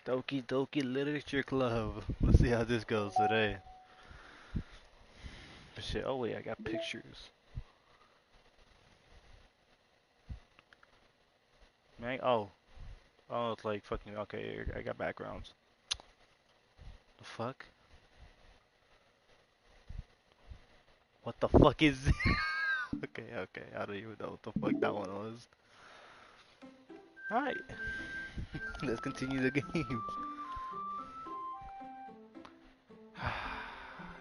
Doki Doki Literature Club. Let's see how this goes today. Shit. Oh wait, I got pictures. Man, oh, it's like fucking. Okay, I got backgrounds. The fuck? What the fuck is? Okay, okay. I don't even know what the fuck that one was. All right, let's continue the game.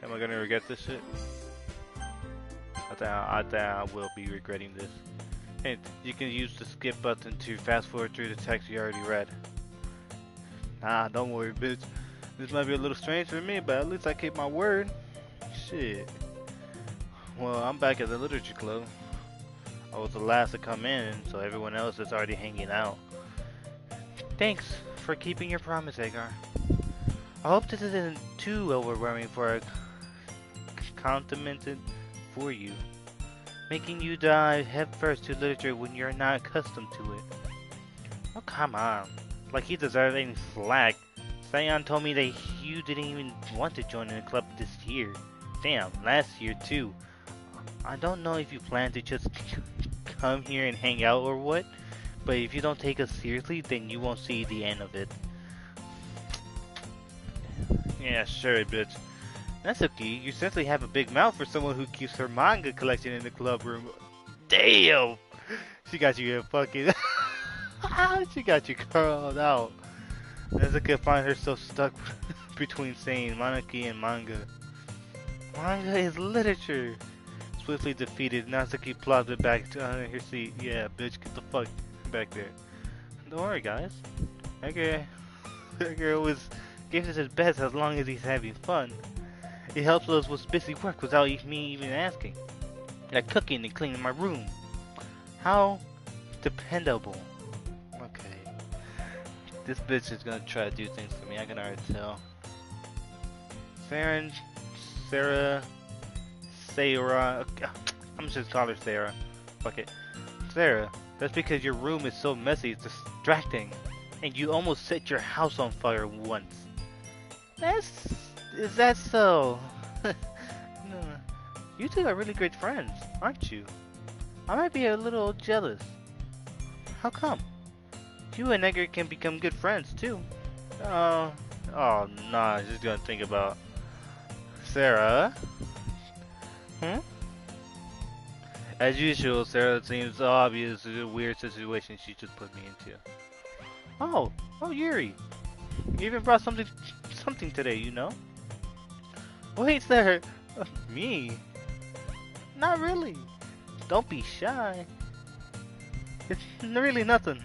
Am I gonna regret this shit? I think I will be regretting this. Hint, you can use the skip button to fast forward through the text you already read. Nah, don't worry, bitch. This might be a little strange for me, but at least I keep my word. Shit. Well, I'm back at the literature club. I was the last to come in, so everyone else is already hanging out. Thanks for keeping your promise, Agar. I hope this isn't too overwhelming for a continent for you, making you dive headfirst to literature when you're not accustomed to it. Oh, come on. Like he deserves any slack. Sayon told me that you didn't even want to join in the club this year. Damn, last year too. I don't know if you plan to just come here and hang out or what, but if you don't take us seriously, then you won't see the end of it. Yeah, sure, bitch. Natsuki, you certainly have a big mouth for someone who keeps her manga collection in the club room. Damn! She got you in fucking... She got you curled out. Natsuki finds herself stuck between saying Manaki and manga. Manga is literature. Swiftly defeated, Natsuki plopped it back to her seat. Yeah, bitch, get the fuck back there. Don't worry, guys. That girl always gives us his best as long as he's having fun. He helps us with busy work without me even asking. Like cooking and cleaning my room. How dependable. Okay. This bitch is gonna try to do things for me, I can already tell. Sarah, I'm just call her Sarah. Fuck it. Sarah, that's because your room is so messy, it's distracting. And you almost set your house on fire once. Is that so? No. You two are really great friends, aren't you? I might be a little jealous. How come? You and Edgar can become good friends too. Oh nah, just gonna think about Sarah. Hmm? As usual, Sarah seems obvious the weird situation she just put me into. Oh, Yuri. You even brought something today, you know? Wait, Sarah. Me? Not really. Don't be shy. It's really nothing.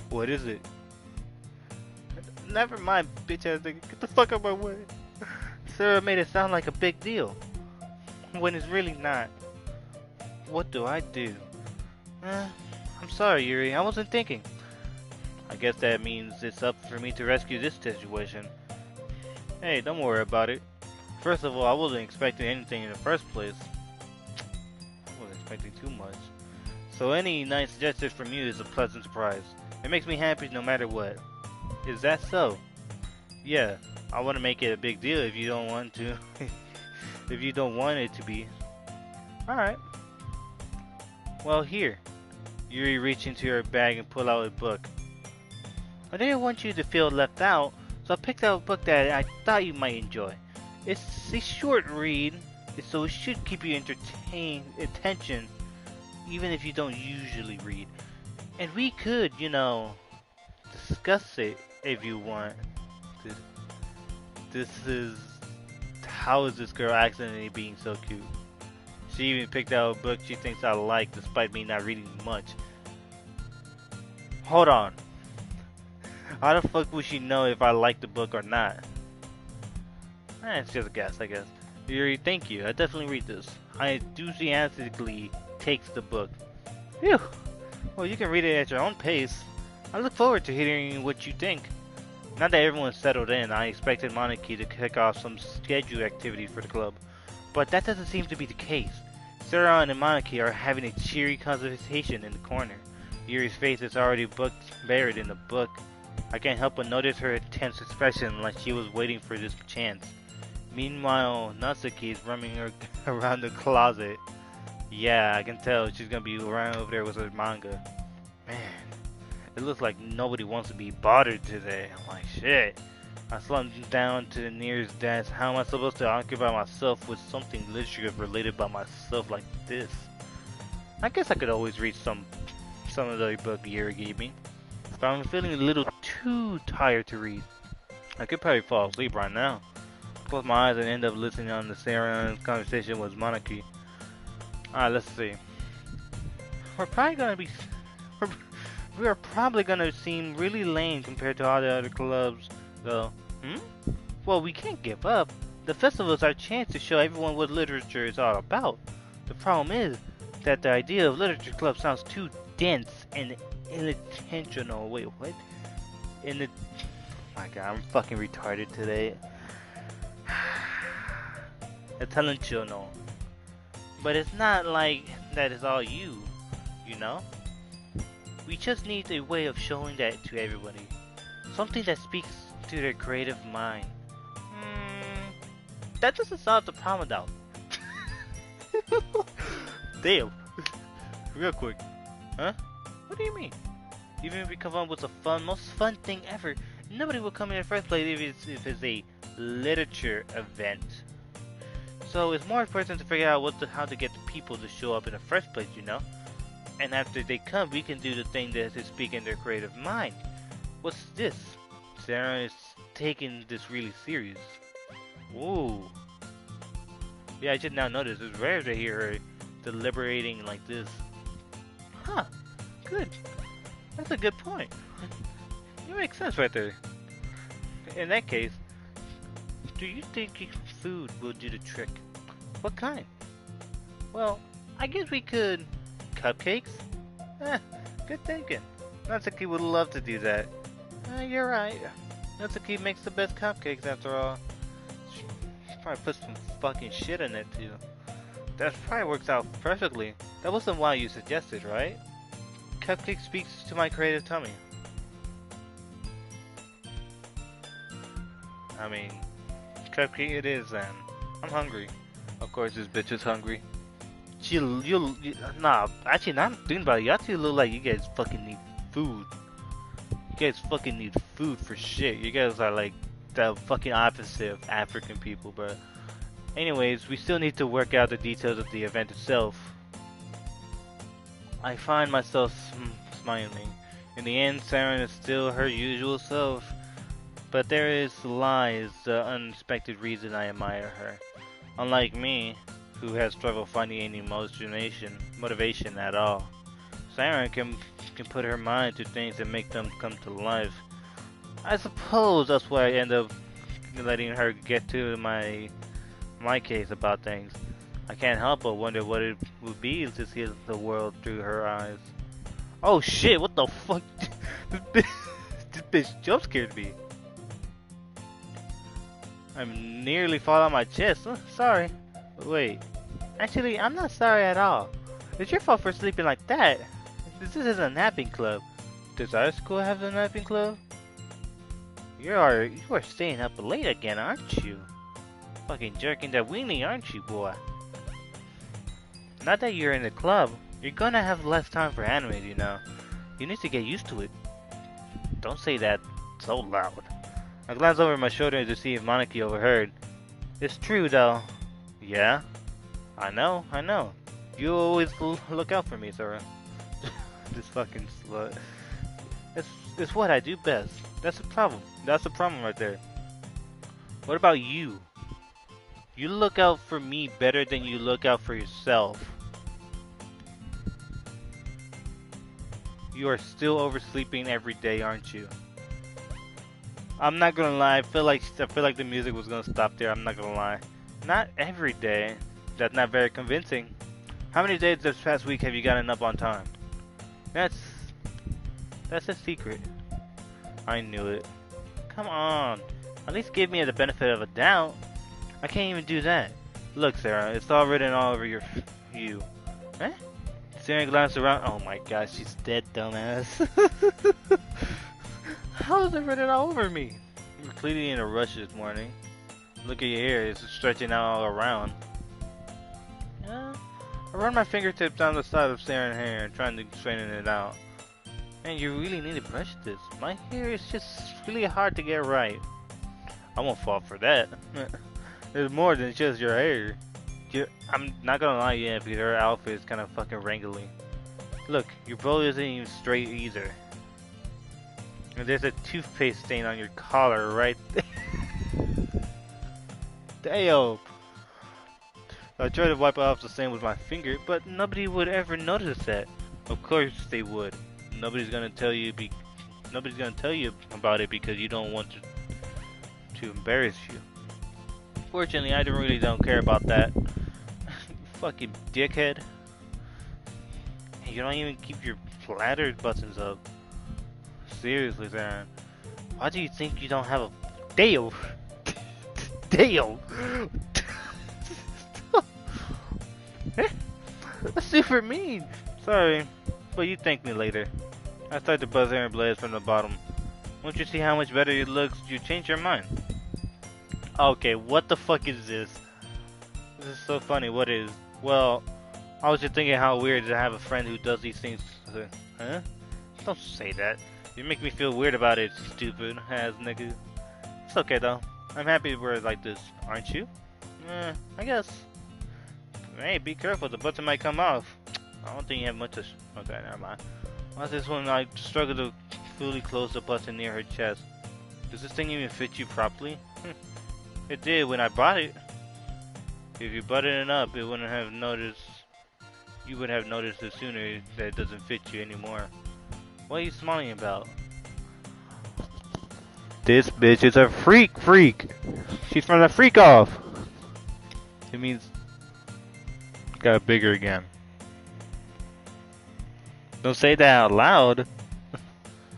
What is it? Never mind, bitch ass nigga. Get the fuck out of my way. Sarah made it sound like a big deal, when it's really not. What do I do? I'm sorry, Yuri. I wasn't thinking. I guess that means it's up for me to rescue this situation. Hey, don't worry about it. First of all, I wasn't expecting anything in the first place. I wasn't expecting too much. So any nice gesture from you is a pleasant surprise. It makes me happy no matter what. Is that so? Yeah, I want to make it a big deal if you don't want to. If you don't want it to be. Alright. Well, here. Yuri reached into her bag and pulled out a book. I didn't want you to feel left out, so I picked out a book that I thought you might enjoy. It's a short read, so it should keep you attention, even if you don't usually read. And we could, discuss it if you want. How is this girl accidentally being so cute? She even picked out a book she thinks I like despite me not reading much. Hold on. How the fuck would she know if I like the book or not? It's just a guess, I guess. Yuri, thank you. I definitely read this. I enthusiastically takes the book. Phew. Well, you can read it at your own pace. I look forward to hearing what you think. Now that everyone's settled in, I expected Monarchy to kick off some scheduled activity for the club. But that doesn't seem to be the case. Sarah and Monarchy are having a cheery conversation in the corner. Yuri's face is already buried in the book. I can't help but notice her tense expression like she was waiting for this chance. Meanwhile, Natsuki is roaming around the closet. Yeah, I can tell she's gonna be running over there with her manga. Man, it looks like nobody wants to be bothered today. I'm like, shit. I slumped down to the nearest desk. How am I supposed to occupy myself with something literature related by myself like this? I guess I could always read some of the book Yuri gave me, but I'm feeling a little too tired to read. I could probably fall asleep right now. Close my eyes and end up listening on the Sarah's conversation with Monarchy. Alright, let's see. We're probably gonna be... We are probably gonna seem really lame compared to all the other clubs, though. Well, we can't give up. The festival is our chance to show everyone what literature is all about. The problem is that the idea of literature club sounds too dense and unintentional. Wait, what? My God, I'm fucking retarded today. Intentional. But it's not like that is all you know? We just need a way of showing that to everybody. Something that speaks to their creative mind. That doesn't solve the problem though. Damn. Real quick. Huh? What do you mean? Even if we come up with the most fun thing ever, nobody will come in the first place if it's a literature event. So it's more important to figure out how to get the people to show up in the first place, you know? And after they come, we can do the thing that is speaking their creative mind. What's this? Sarah is taking this really serious. Ooh. Yeah, I should now notice. It's rare to hear her deliberating like this. Huh. Good. That's a good point. It makes sense right there. In that case, do you think food will do the trick? What kind? Well, I guess we could... Cupcakes? Good thinking. Natsuki would love to do that. You're right. Natsuki makes the best cupcakes after all. She probably put some fucking shit in it too. That probably works out perfectly. That wasn't why you suggested, right? Cupcake speaks to my creative tummy. I mean, cupcake it is then. I'm hungry. Of course this bitch is hungry. Nah, actually now I'm thinking about it, y'all two look like you guys fucking need food. You guys fucking need food for shit. You guys are like the fucking opposite of African people, but anyways, we still need to work out the details of the event itself. I find myself smiling. In the end, Saren is still her usual self, but there lies the unexpected reason I admire her. Unlike me, who has struggled finding any motivation at all, Saren can put her mind to things and make them come to life. I suppose that's why I end up letting her get to my case about things. I can't help but wonder what it would be to see the world through her eyes. Oh shit, what the fuck? This bitch jump scared me. I'm nearly fall on my chest. Sorry. Wait. Actually, I'm not sorry at all. It's your fault for sleeping like that. This is a napping club. Does our school have a napping club? You are staying up late again, aren't you? Fucking jerking that weenie, aren't you, boy? Not that you're in the club. You're gonna have less time for anime, you know. You need to get used to it. Don't say that so loud. I glanced over my shoulder to see if Monarchy overheard. It's true, though. Yeah? I know. You always look out for me, Zora. This fucking slut. It's what I do best. That's the problem. That's the problem right there. What about you? You look out for me better than you look out for yourself. You are still oversleeping every day, aren't you? I'm not gonna lie. I feel like the music was gonna stop there. I'm not gonna lie. Not every day. That's not very convincing. How many days this past week have you gotten up on time? That's a secret. I knew it. Come on. At least give me the benefit of a doubt. I can't even do that. Look, Sarah, it's all written all over you. Eh? Sarah glanced around. Oh my gosh, she's dead, dumbass. hell is it running all over me? You're clearly in a rush this morning. Look at your hair, it's stretching out all around. I run my fingertips down the side of Sarah's hair, trying to straighten it out. Man, you really need to brush this. My hair is just really hard to get right. I won't fall for that. There's more than just your hair. I'm not gonna lie, yeah, because her outfit is kind of fucking wrangly. Look, your bow isn't even straight either. And there's a toothpaste stain on your collar right there. Damn! I tried to wipe off the stain with my finger, but nobody would ever notice that. Of course they would. Nobody's gonna tell you about it because you don't want to embarrass you. Fortunately, I really don't care about that. Fucking dickhead. You don't even keep your flattered buttons up. Seriously, Sarah. Why do you think you don't have a... Dale! Dale! That's super mean! Sorry, but you thank me later. I started to buzz her blades from the bottom. Once you see how much better it looks, you change your mind. Okay, what the fuck is this? This is so funny, what is? Well, I was just thinking how weird to have a friend who does these things. Huh? Don't say that. You make me feel weird about it, stupid ass nigga. It's okay though. I'm happy we're like this, aren't you? I guess. Hey, be careful, the button might come off. I don't think you have much to... Okay, never mind. Watch this one, I struggle to fully close the button near her chest. Does this thing even fit you properly? It did when I bought it. If you button it up, it wouldn't have noticed. You would have noticed it sooner that it doesn't fit you anymore. What are you smiling about? This bitch is a freak. She's from the freak off. It means got bigger again. Don't say that out loud.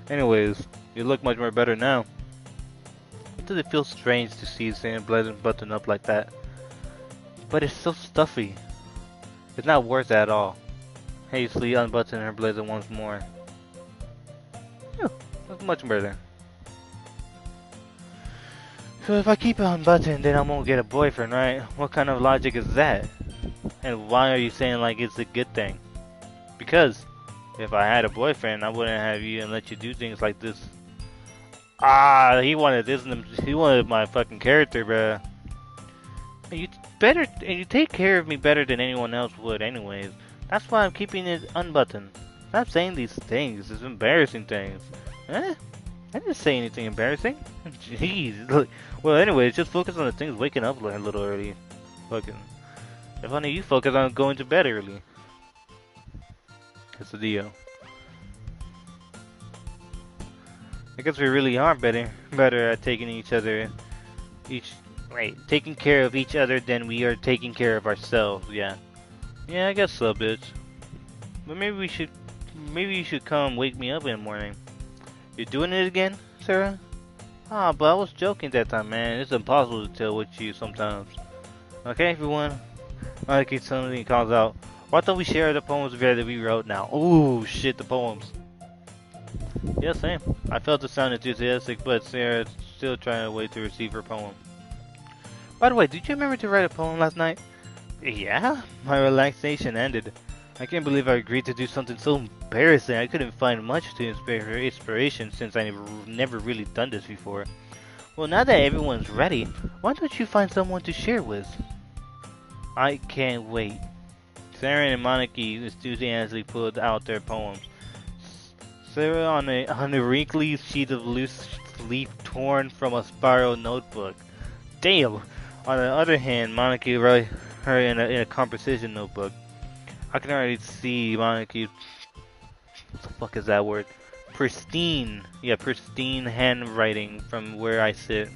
Anyways, you look much more better now. Does it feel strange to see Sam button up like that? But it's so stuffy. It's not worth it at all. Hastily unbuttoned her blazer once more. Phew, that's much better. So if I keep it unbuttoned, then I won't get a boyfriend, right? What kind of logic is that? And why are you saying like it's a good thing? Because if I had a boyfriend, I wouldn't have you and let you do things like this. Ah, he wanted this. He wanted my fucking character, bruh. You take care of me better than anyone else would, anyways. That's why I'm keeping it unbuttoned. Stop saying these things. It's embarrassing things. Eh? I didn't say anything embarrassing. Jeez. Look. Well, anyways, just focus on the things waking up a little early. Fucking. If only you focus on going to bed early. That's the deal. I guess we really are better at taking care of each other than we are taking care of ourselves. Yeah, I guess so, bitch. But maybe you should come wake me up in the morning. You're doing it again, Sarah? Ah, but I was joking that time, man. It's impossible to tell with you sometimes. Okay, everyone. Mikey suddenly calls out, "Why don't we share the poems that we wrote now?" Ooh, shit, the poems. Yeah, same. I felt to sound enthusiastic, but Sarah's still trying to wait to receive her poem. By the way, did you remember to write a poem last night? Yeah? My relaxation ended. I can't believe I agreed to do something so embarrassing. I couldn't find much to inspiration since I never really done this before. Well, now that everyone's ready, why don't you find someone to share with? I can't wait. Sarah and Monica enthusiastically pulled out their poems. Sarah on a wrinkly sheet of loose leaf torn from a spiral notebook. Damn! On the other hand, Monica wrote her in a composition notebook. I can already see Monica. What the fuck is that word? Pristine. Yeah, pristine handwriting from where I sit.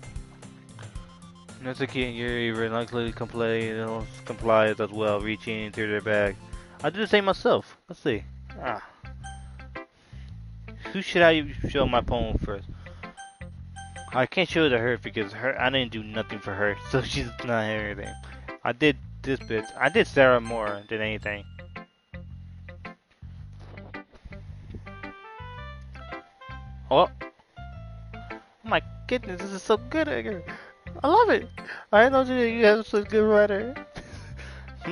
Natsuki and Yuri reluctantly complies as well, reaching into their bag. I do the same myself. Let's see. Who should I show my poem first? I can't show it to her because I didn't do nothing for her, so she's not anything. I did this bit. I did Sarah more than anything. Oh, goodness, this is so good, Edgar. I love it. I know you have such a good writer.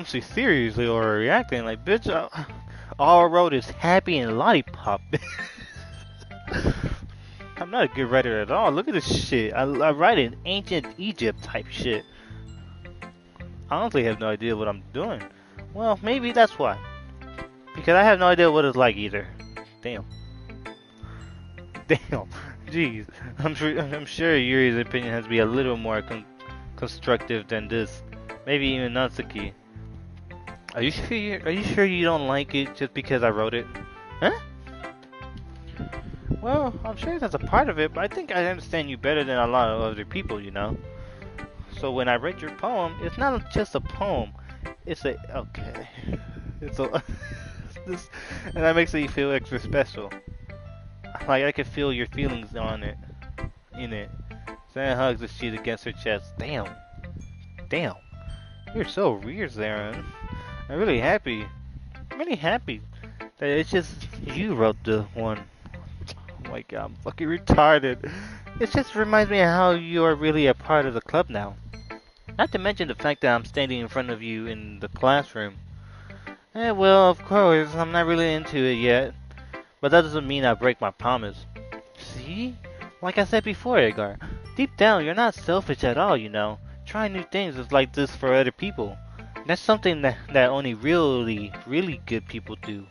She seriously overreacting like, bitch, all I wrote is happy and lollipop. I'm not a good writer at all. Look at this shit. I write in ancient Egypt type shit. I honestly have no idea what I'm doing. Well, maybe that's why. Because I have no idea what it's like either. Damn. Damn. Jeez. I'm sure Yuri's opinion has to be a little more constructive than this. Maybe even Natsuki. Are you sure you don't like it just because I wrote it? Huh? Well, I'm sure that's a part of it, but I think I understand you better than a lot of other people, you know? So when I read your poem, it's not just a poem. It's a... Okay. It's a... this, and that makes it feel extra special. Like I can feel your feelings on it. In it. Sam hugs the sheet against her chest. Damn. Damn. You're so weird, Zarin. I'm really happy. I'm really happy that it's just you wrote the one. Oh my god, I'm fucking retarded. It just reminds me of how you are really a part of the club now. Not to mention the fact that I'm standing in front of you in the classroom. Well, of course, I'm not really into it yet. But that doesn't mean I break my promise. See? Like I said before, Edgar. Deep down, you're not selfish at all, you know. Trying new things is like this for other people. That's something that only really good people do.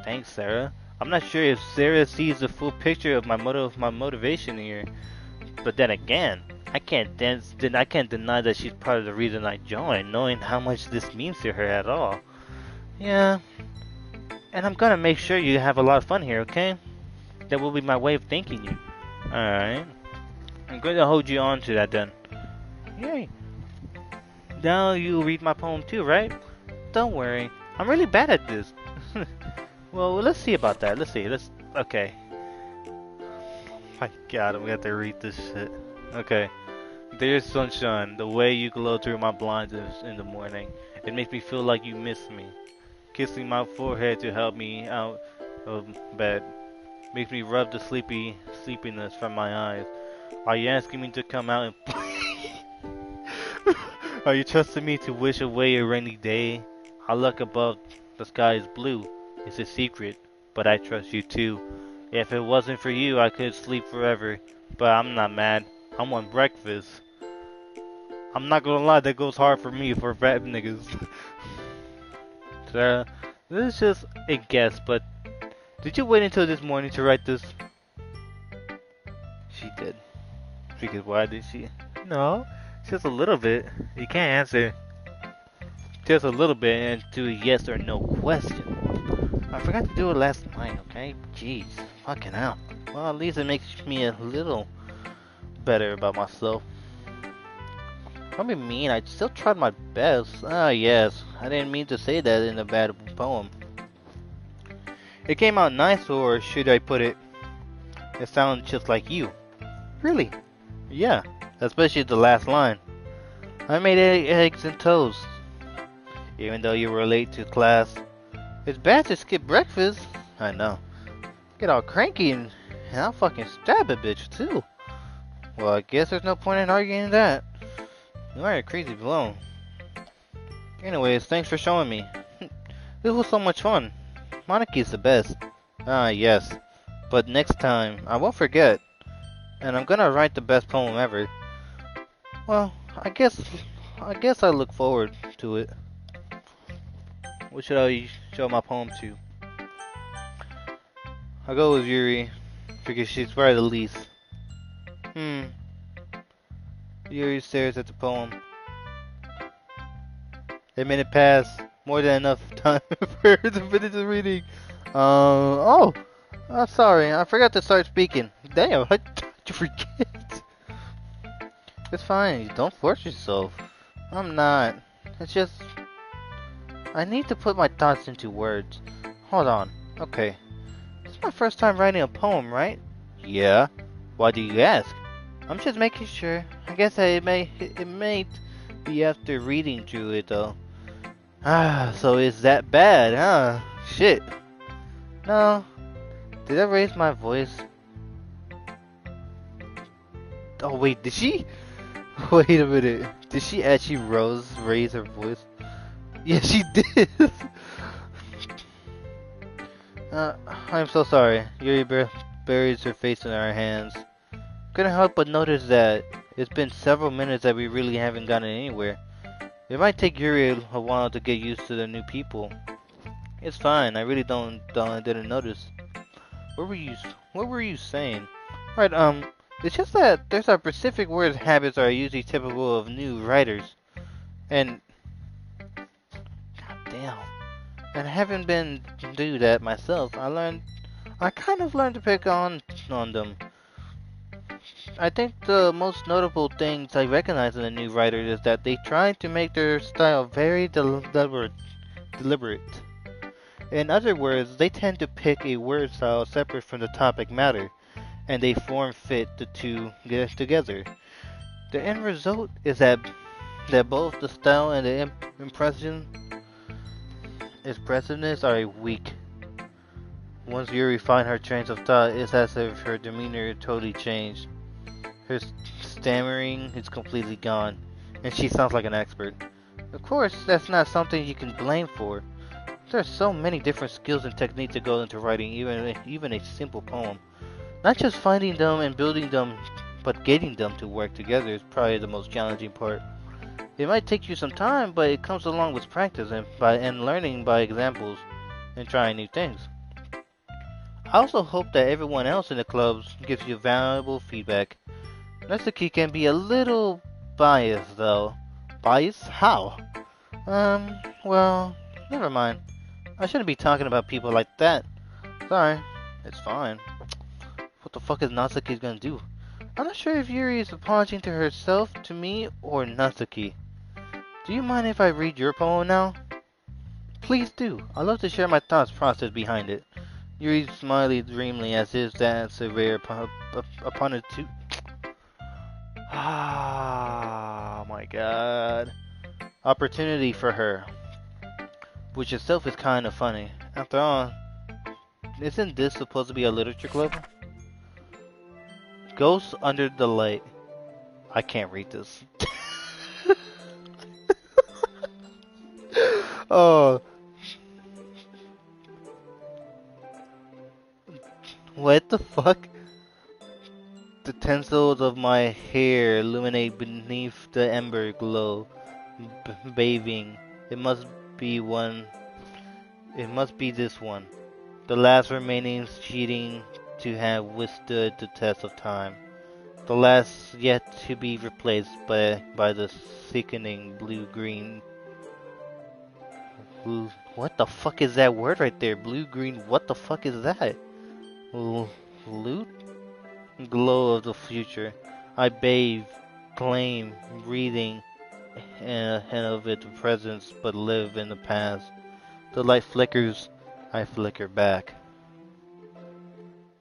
Thanks, Sarah. I'm not sure if Sarah sees the full picture of my motivation here. But then again, I can't deny that she's part of the reason I joined, knowing how much this means to her at all. Yeah. And I'm gonna make sure you have a lot of fun here, okay? That will be my way of thanking you. Alright. I'm going to hold you on to that then. Yay. Now you'll read my poem too, right? Don't worry. I'm really bad at this. Well, let's see about that. Okay. My god, I'm gonna have to read this shit. Okay. Dear sunshine, the way you glow through my blinds in the morning. It makes me feel like you miss me. Kissing my forehead to help me out of bed. Makes me rub the sleepiness from my eyes. Are you asking me to come out and play? Are you trusting me to wish away a rainy day? I look above, the sky is blue. It's a secret, but I trust you too. If it wasn't for you, I could sleep forever. But I'm not mad. I'm on breakfast. I'm not gonna lie, that goes hard for me for fat niggas. Sarah, this is just a guess, but did you wait until this morning to write this? She did. Because why did she? No, just a little bit. You can't answer just a little bit and do a yes or no question. I forgot to do it last night, okay? Jeez, fucking hell. Well, at least it makes me a little better about myself. Don't be mean, I still tried my best. Ah, yes, I didn't mean to say that in a bad poem. It came out nice, or should I put it, it sounded just like you. Really? Yeah, especially the last line. I made eggs and toast. Even though you were late to class. It's bad to skip breakfast. I know. Get all cranky and I'll fucking stab a bitch too. Well, I guess there's no point in arguing that. You are a crazy blown. Anyways, thanks for showing me. This was so much fun. Monarchy's the best. Ah, yes. But next time, I won't forget. And I'm gonna write the best poem ever. Well, I guess I look forward to it. What should I show my poem to? I'll go with Yuri, because she's right the least. Yuri stares at the poem. A minute passed, more than enough time for her to finish the reading. I'm sorry, I forgot to start speaking. Damn, how did you forget? It's fine, don't force yourself. I'm not. It's just... I need to put my thoughts into words. Hold on. Okay. This is my first time writing a poem, right? Yeah. Why do you ask? I'm just making sure. I guess it may be after reading through it though. Ah, so it's that bad, huh? Shit. No. Did I raise my voice? Oh wait, did she? Wait a minute. Did she actually raise her voice? Yeah, she did. uh, I'm so sorry. Yuri buries her face in our hands. Couldn't help but notice that it's been several minutes that we really haven't gotten anywhere. It might take Yuri a while to get used to the new people. It's fine. I really didn't notice. What were you What were you saying? Right. It's just that there's a specific words habits are usually typical of new writers, and damn, and having been do that myself, I kind of learned to pick on them. I think the most notable things I recognize in the new writers is that they try to make their style very deliberate. In other words, they tend to pick a word style separate from the topic matter, and they form fit the two get together. The end result is that both the style and the expressiveness are weak. Once Yuri finds her trains of thought, it's as if her demeanor totally changed. Her stammering is completely gone, and she sounds like an expert. Of course, that's not something you can blame for. There are so many different skills and techniques that go into writing even a simple poem. Not just finding them and building them, but getting them to work together is probably the most challenging part. It might take you some time, but it comes along with practice and learning by examples and trying new things. I also hope that everyone else in the clubs gives you valuable feedback. Natsuki can be a little biased though. Biased? How? Well, never mind. I shouldn't be talking about people like that. Sorry. It's fine. What the fuck is Natsuki gonna do? I'm not sure if Yuri is apologizing to herself, to me, or Natsuki. Do you mind if I read your poem now? Please do. I'd love to share my thoughts process behind it. Yuri smiled dreamily as if that's a rare upon it too. Ah, my god. Opportunity for her. Which itself is kind of funny. After all, isn't this supposed to be a literature club? Ghosts under the light. I can't read this. Oh, what the fuck? The tensils of my hair illuminate beneath the ember glow, bathing. It must be one. It must be this one. The last remaining cheating to have withstood the test of time. The last yet to be replaced by the sickening blue-green. What the fuck is that word right there? Blue-green, what the fuck is that? Loot? Glow of the future. I bathe, claim, breathing, and of its presence, but live in the past. The light flickers, I flicker back.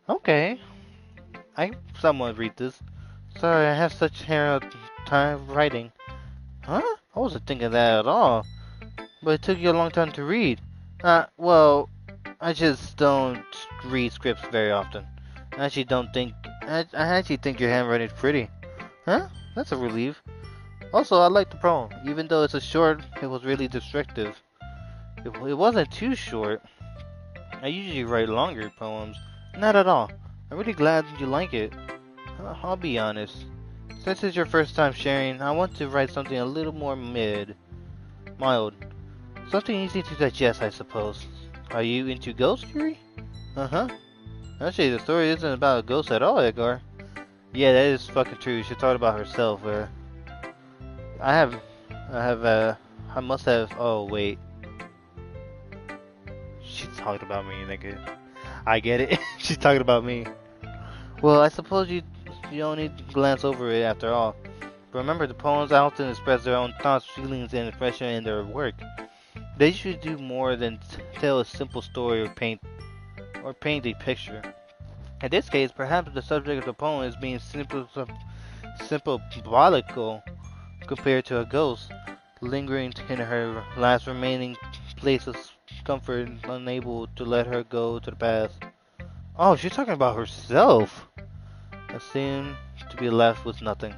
Okay, I somewhat read this. Sorry, I have such hard time writing. Huh? I wasn't thinking that at all. But it took you a long time to read. Well, I just don't read scripts very often. I actually think your handwriting is pretty. Huh? That's a relief. Also, I like the poem. Even though it's a short, it was really descriptive. It wasn't too short. I usually write longer poems. Not at all. I'm really glad you like it. I'll be honest. Since it's your first time sharing, I want to write something a little more mild. Something easy to digest, I suppose. Are you into ghosts, Yuri? Uh-huh. Actually, the story isn't about a ghost at all, Edgar. Yeah, that is fucking true. She talked about herself. I have, I must have. Oh wait, she's talking about me, nigga. I get it. She's talking about me. Well, I suppose you don't need to glance over it after all. But remember, the poems often express their own thoughts, feelings, and expression in their work. They should do more than tell a simple story or paint a picture. In this case, perhaps the subject of the poem is being symbolical compared to a ghost, lingering in her last remaining place of comfort, unable to let her go to the past. Oh, she's talking about herself. Assumed to be left with nothing.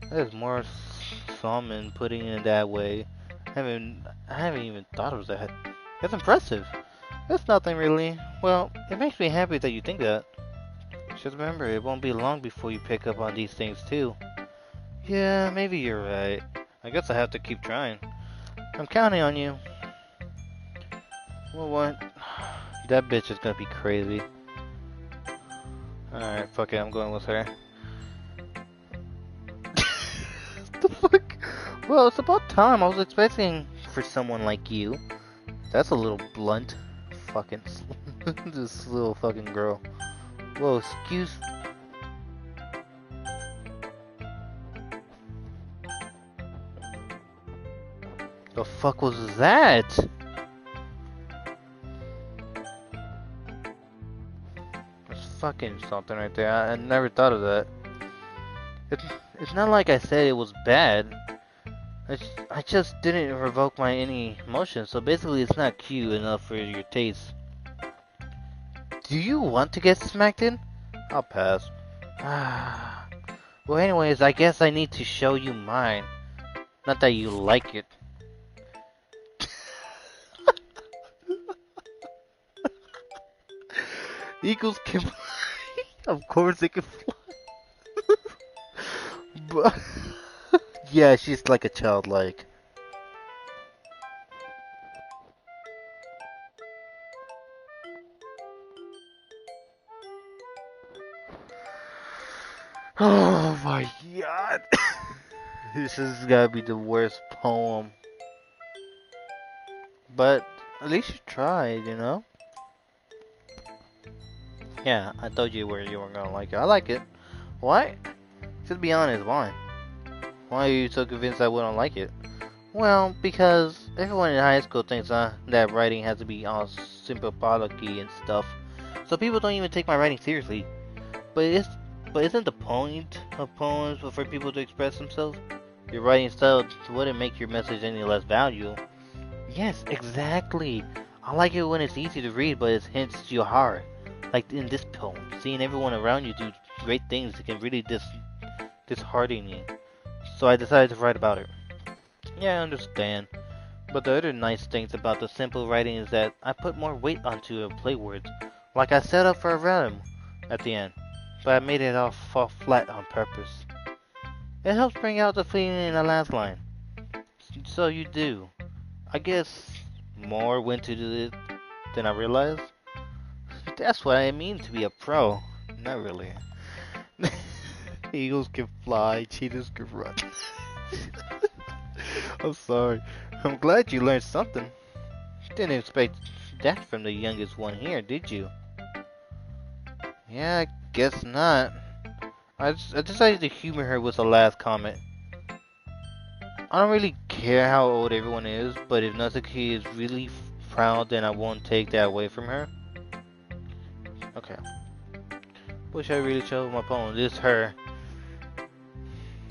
There's more salmon putting it that way. I haven't even thought of that. That's impressive. That's nothing really. Well, it makes me happy that you think that. Just remember, it won't be long before you pick up on these things too. Yeah, maybe you're right. I guess I have to keep trying. I'm counting on you. Well, what? That bitch is gonna be crazy. Alright, fuck it, I'm going with her. What the fuck? Well, it's about time. I was expecting for someone like you. That's a little blunt. Fucking this little fucking girl. Whoa, excuse. The fuck was that? That's fucking something right there. I never thought of that. It's, it's not like I said it was bad. I just didn't revoke my any emotions, so basically it's not cute enough for your taste. Do you want to get smacked in? I'll pass. Well, anyways, I guess I need to show you mine. Not that you like it. Eagles can fly. Of course they can fly. But yeah, she's like a childlike. Oh my god. This has gotta be the worst poem. But at least you tried, you know? Yeah, I told you where you weren't gonna like it. I like it. Why? Just be honest, why? Why are you so convinced I wouldn't like it? Well, because everyone in high school thinks that writing has to be all sympathetic and stuff. So people don't even take my writing seriously. But isn't the point of poems for people to express themselves? Your writing style wouldn't make your message any less valuable. Yes, exactly. I like it when it's easy to read, but it hits you hard. Like in this poem, seeing everyone around you do great things can really dishearten you. So I decided to write about it. Yeah, I understand. But the other nice things about the simple writing is that I put more weight onto the play words. Like I set up for a rhyme at the end, but I made it all fall flat on purpose. It helps bring out the feeling in the last line. So you do. I guess more went into it than I realized. That's what I mean to be a pro. Not really. Eagles can fly, cheetahs can run. I'm sorry. I'm glad you learned something. Didn't expect that from the youngest one here, did you? Yeah, I guess not. I decided to humor her with the last comment. I don't really care how old everyone is, but if Natsuki is really proud, then I won't take that away from her. Okay. Wish I really showed my poem. This is her.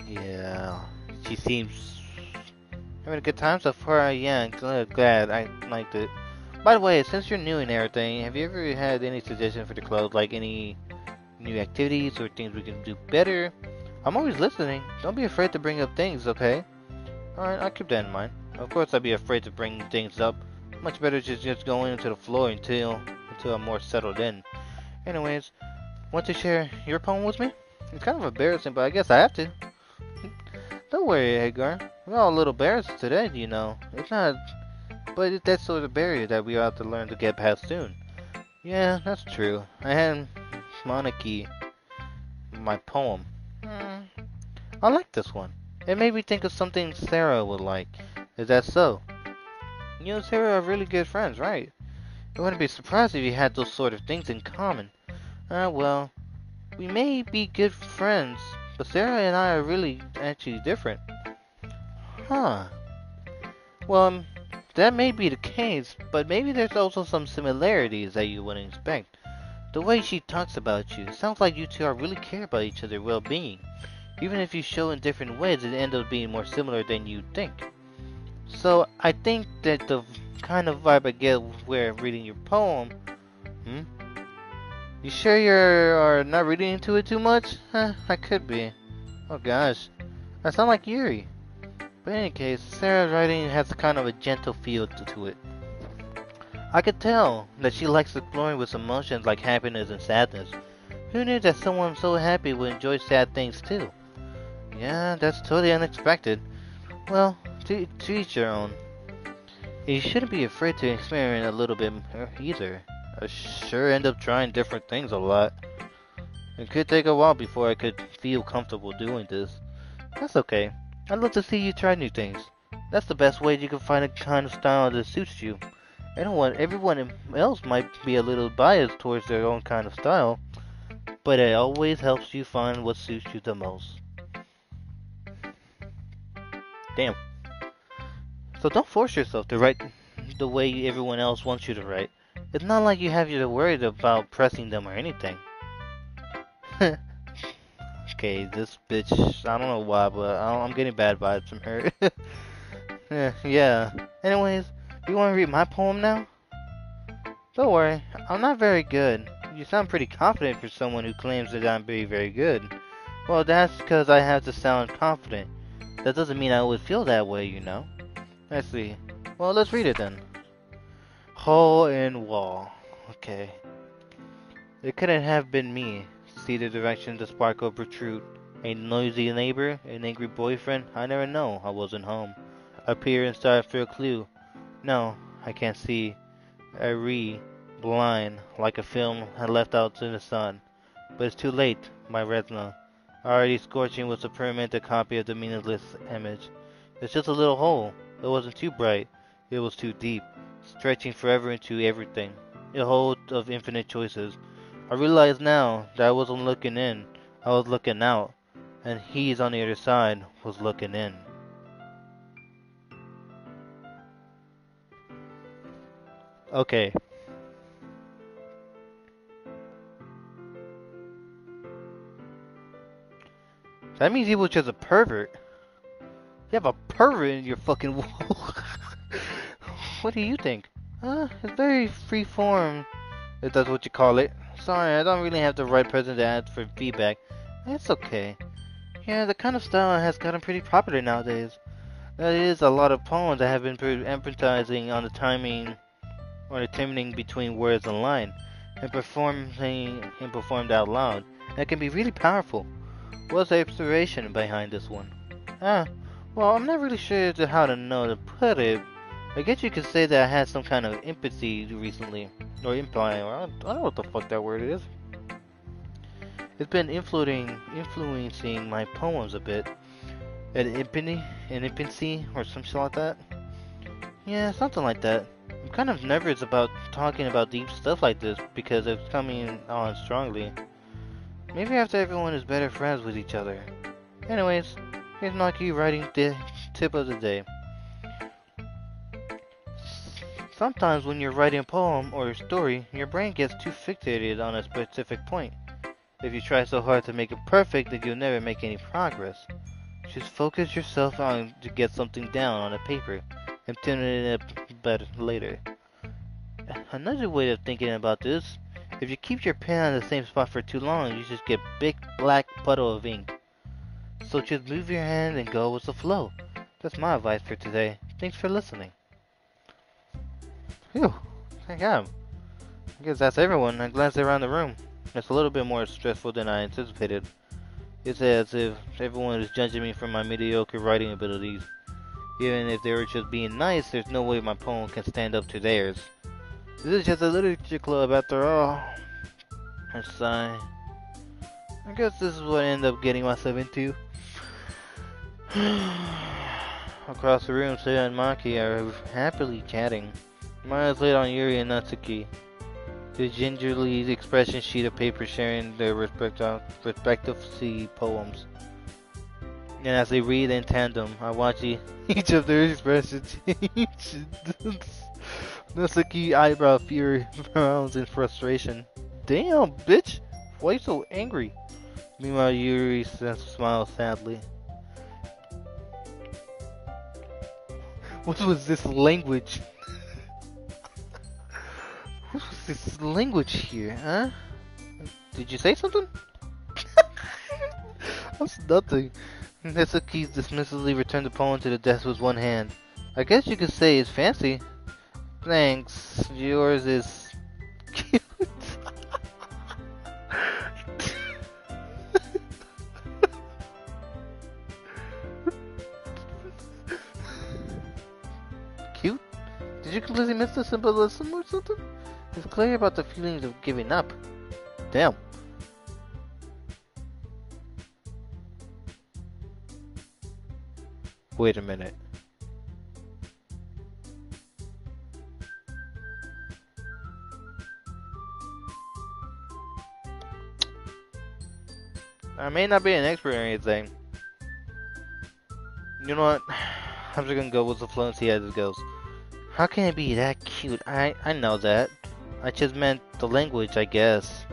Yeah. She seems having a good time so far. Yeah, glad I liked it. By the way, since you're new and everything, have you ever had any suggestions for the club? Like any new activities or things we can do better? I'm always listening. Don't be afraid to bring up things, okay? Alright, I'll keep that in mind. Of course I'd be afraid to bring things up. Much better just going into the floor until I'm more settled in. Anyways, want to share your poem with me? It's kind of embarrassing, but I guess I have to. Don't worry, Edgar. We're all a little embarrassed today, you know. It's not... But it's that sort of barrier that we have to learn to get past soon. Yeah, that's true. I had Monarchy, my poem. I like this one. It made me think of something Sarah would like. Is that so? You and Sarah are really good friends, right? I wouldn't be surprised if you had those sort of things in common. Well, we may be good friends, but Sarah and I are really actually different. Huh. Well, that may be the case, but maybe there's also some similarities that you wouldn't expect. The way she talks about you, it sounds like you two are really care about each other's well-being. Even if you show in different ways, it ends up being more similar than you think. So, I think that the kind of vibe I get where reading your poem... You sure you are not reading into it too much? I could be. Oh gosh, I sound like Yuri. But in any case, Sarah's writing has kind of a gentle feel to it. I could tell that she likes exploring with emotions like happiness and sadness. Who knew that someone so happy would enjoy sad things too? Yeah, that's totally unexpected. Well, to each their own. You shouldn't be afraid to experiment a little bit either. I sure end up trying different things a lot. It could take a while before I could feel comfortable doing this. That's okay. I'd love to see you try new things. That's the best way you can find a kind of style that suits you. Everyone else might be a little biased towards their own kind of style, but it always helps you find what suits you the most. Damn. So don't force yourself to write the way everyone else wants you to write. It's not like you have to worry about pressing them or anything. Okay, this bitch, I don't know why, but I'm getting bad vibes from her. Yeah. Anyways, you want to read my poem now? Don't worry, I'm not very good. You sound pretty confident for someone who claims that I'm very good. Well, that's because I have to sound confident. That doesn't mean I always feel that way, you know. I see. Well, let's read it then. Hole in wall. Okay. It couldn't have been me. See the direction the sparkle protrude. A noisy neighbor, an angry boyfriend. I never know. I wasn't home. Appear and start for a clue. No, I can't see. I read, blind, like a film I left out in the sun. But it's too late. My retina, already scorching, was a permanent copy of the meaningless image. It's just a little hole. It wasn't too bright. It was too deep, stretching forever into everything. A hole of infinite choices. I realize now that I wasn't looking in. I was looking out. And he's on the other side was looking in. Okay. That means he was just a pervert. You have a pervert in your fucking wall. What do you think? It's very free form, if that's what you call it. Sorry, I don't really have the right person to ask for feedback. It's okay. Yeah, the kind of style has gotten pretty popular nowadays. There is a lot of poems that have been emphasizing on the timing or determining between words and line, and performed out loud. That can be really powerful. What's the inspiration behind this one? Ah, well, I'm not really sure how to know to put it. I guess you could say that I had some kind of empathy recently, or implying, or I don't know what the fuck that word is. It's been influencing my poems a bit. An infancy, or something like that. Yeah, something like that. I'm kind of nervous about talking about deep stuff like this because it's coming on strongly. Maybe after everyone is better friends with each other. Anyways, here's Naki writing the tip of the day. Sometimes when you're writing a poem or a story, your brain gets too fixated on a specific point. If you try so hard to make it perfect, then you'll never make any progress. Just focus yourself on to get something down on a paper and tune it up better later. Another way of thinking about this, if you keep your pen on the same spot for too long, you just get big black puddle of ink. So just move your hand and go with the flow. That's my advice for today. Thanks for listening. Phew, thank God. I guess that's everyone. I glanced around the room. It's a little bit more stressful than I anticipated. It's as if everyone is judging me for my mediocre writing abilities. Even if they were just being nice, there's no way my poem can stand up to theirs. This is just a literature club after all. I sigh. I guess this is what I ended up getting myself into. Across the room, Seiya and Maki are happily chatting. My eyes laid on Yuri and Natsuki, the gingerly expression sheet of paper sharing their respective poems. And as they read in tandem, I watch each of their expressions change. Natsuki eyebrow frowns in frustration. Damn, bitch! Why you so angry? Meanwhile, Yuri smiles sadly. What was this language? What was this language here, huh? Did you say something? That's nothing. Mitsuki dismissively returned the poem to the desk with one hand. I guess you could say it's fancy. Thanks. Yours is cute. Cute? Did you completely miss the symbolism or something? It's clear about the feelings of giving up. Damn. Wait a minute. I may not be an expert or anything. You know what? I'm just gonna go with the flow and see how this goes. How can it be that cute? I know that. I just meant the language, I guess.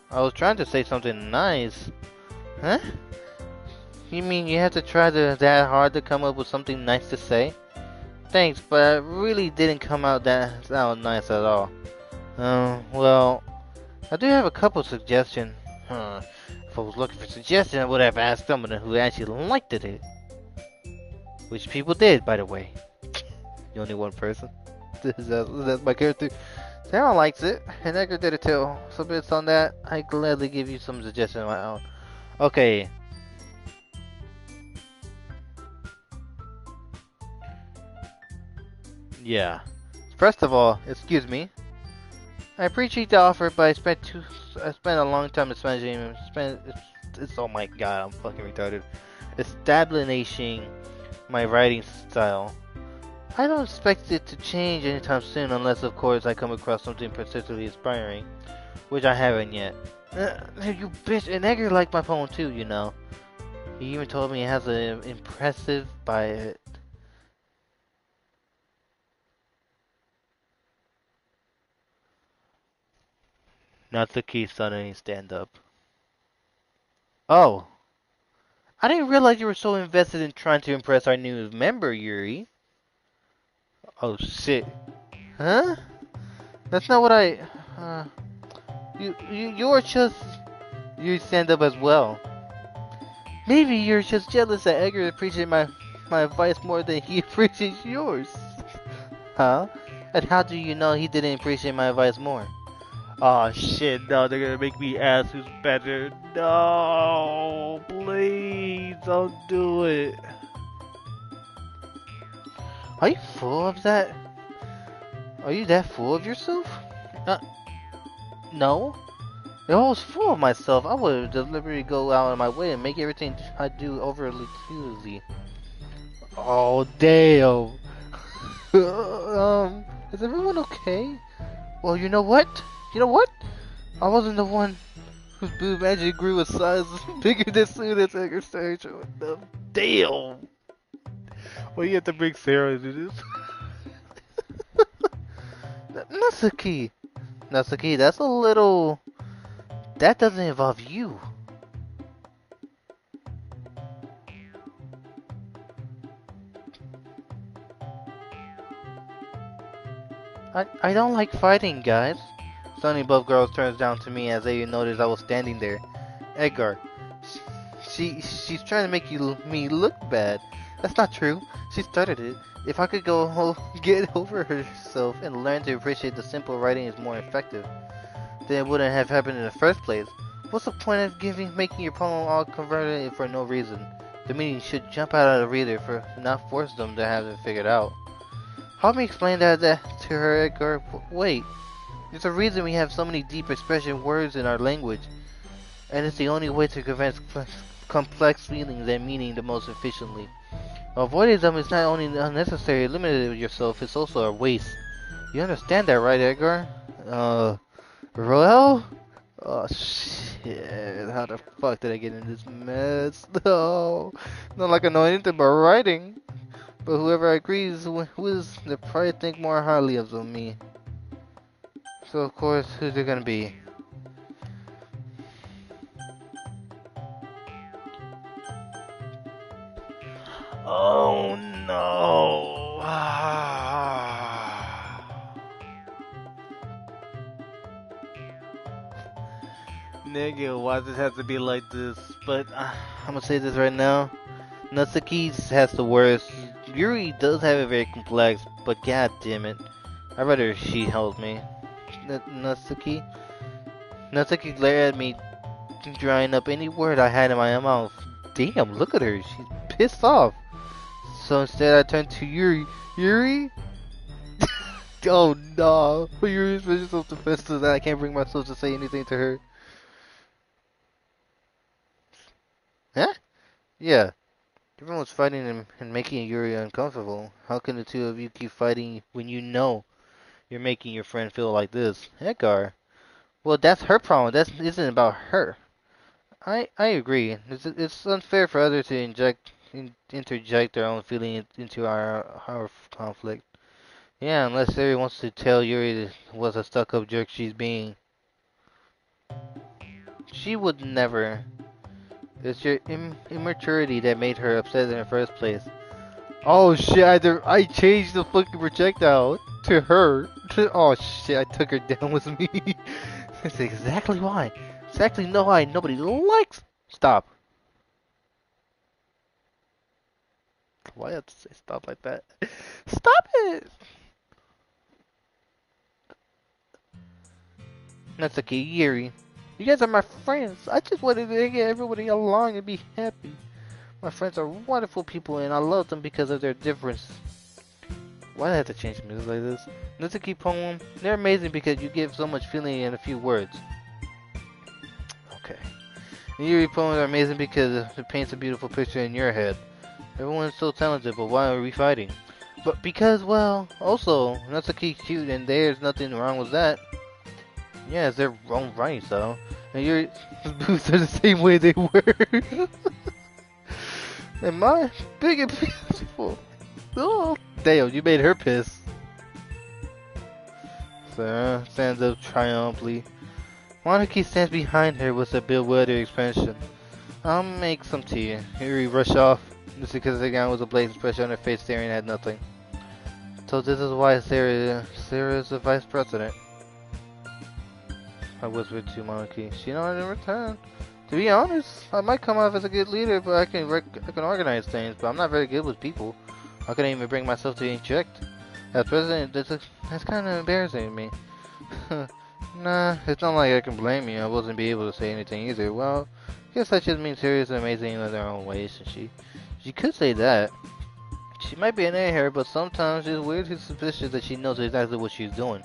I was trying to say something nice. Huh? You mean you have to try that hard to come up with something nice to say? Thanks, but it really didn't come out nice at all. Well, I do have a couple suggestions. If I was looking for suggestions, I would have asked someone who actually liked it. Which people did, by the way. The only one person. That's my character. Sarah likes it, and Edgar did it too. So based on that, I gladly give you some suggestions of my own. Okay. Yeah. First of all, excuse me. I appreciate the offer, but I spent a long time establishing. Oh my god, I'm fucking retarded. Establishing my writing style. I don't expect it to change anytime soon, unless of course I come across something particularly inspiring, which I haven't yet. You bitch, and Edgar liked my poem too, you know. He even told me it has an impressive by it. Natsuki suddenly stand up. Oh, I didn't realize you were so invested in trying to impress our new member, Yuri. Oh shit. Huh? That's not what I. You're just. You stand up as well. Maybe you're just jealous that Edgar appreciates my advice more than he appreciates yours. Huh? And how do you know he didn't appreciate my advice more? Oh shit, no, they're gonna make me ask who's better. No, please don't do it. Are you full of that? Are you that full of yourself? No. If I was full of myself, I would deliberately go out of my way and make everything I do overly easy. Oh, damn. Is everyone okay? Well, you know what? You know what? I wasn't the one whose boob magically grew a size bigger than soon as Edgar started showing them. Damn! Well, you have to bring Sarah into this. Natsuki! Natsuki, that's a little... That doesn't involve you. I don't like fighting, guys. Suddenly both girls turns down to me as they noticed I was standing there. Edgar, she's trying to make me look bad. That's not true. She started it. If I could get over herself and learn to appreciate the simple writing is more effective, then it wouldn't have happened in the first place. What's the point of making your poem all converted for no reason? The meaning should jump out of the reader for not force them to have it figured out. Help me explain that to her, Edgar. Wait, there's a reason we have so many deep expression words in our language, and it's the only way to convey complex feelings and meaning the most efficiently. Avoiding them is not only unnecessary, limited yourself, it's also a waste. You understand that, right, Edgar? Roel? Oh shit, how the fuck did I get in this mess? No, not like I know anything about writing. But whoever agrees with the probably think more highly of than me. So of course, who's it gonna be? Oh no! Nigga, why does it have to be like this? But I'm gonna say this right now. Natsuki's has the worst. Yuri does have it very complex, but god damn it. I'd rather she held me. Natsuki? Natsuki glared at me, drying up any word I had in my mouth. Damn, look at her. She's pissed off. So instead I turned to Yuri. Yuri? Oh no. Yuri's been so defensive that I can't bring myself to say anything to her. Huh? Yeah. Everyone's fighting and making Yuri uncomfortable. How can the two of you keep fighting when you know you're making your friend feel like this? Edgar. Well, that's her problem. That isn't about her. I agree. It's unfair for others to interject their own feeling into our conflict. Yeah, unless Sari wants to tell Yuri what a stuck-up jerk she's being. She would never. It's your immaturity that made her upset in the first place. Oh shit, I changed the fucking projectile to her. Oh shit, I took her down with me. That's exactly why. Exactly no why nobody likes. Stop. Why do I have to say stop like that? Stop it! That's okay, Yuri. You guys are my friends. I just wanted to get everybody along and be happy. My friends are wonderful people and I love them because of their difference. Why do I have to change music like this? Natsuki poem, they're amazing because you give so much feeling in a few words. Okay. And Yuri poems are amazing because it paints a beautiful picture in your head. Everyone's so talented, but why are we fighting? But because, well, also, Natsuki's cute and there's nothing wrong with that. Yeah, it's their own right, though. And your boots are the same way they were. And mine, big and beautiful. Oh, damn, you made her piss. Sarah stands up triumphantly. Monarchy stands behind her with a bewildered expression. I'll make some tea. Yuri rushed off, just because the gown was a blazing expression on her face, staring at nothing. So this is why Sarah is the vice president. I whispered to Monkey. She know I didn't return. To be honest, I might come off as a good leader, but I can organize things. But I'm not very good with people. I couldn't even bring myself to inject. As president, that's kind of embarrassing to me. Nah, it's not like I can blame you. I wasn't be able to say anything either. Well, I guess that just means Sirius is amazing in their own ways, and she could say that. She might be an airhead, but sometimes it's weird and suspicious that she knows exactly what she's doing.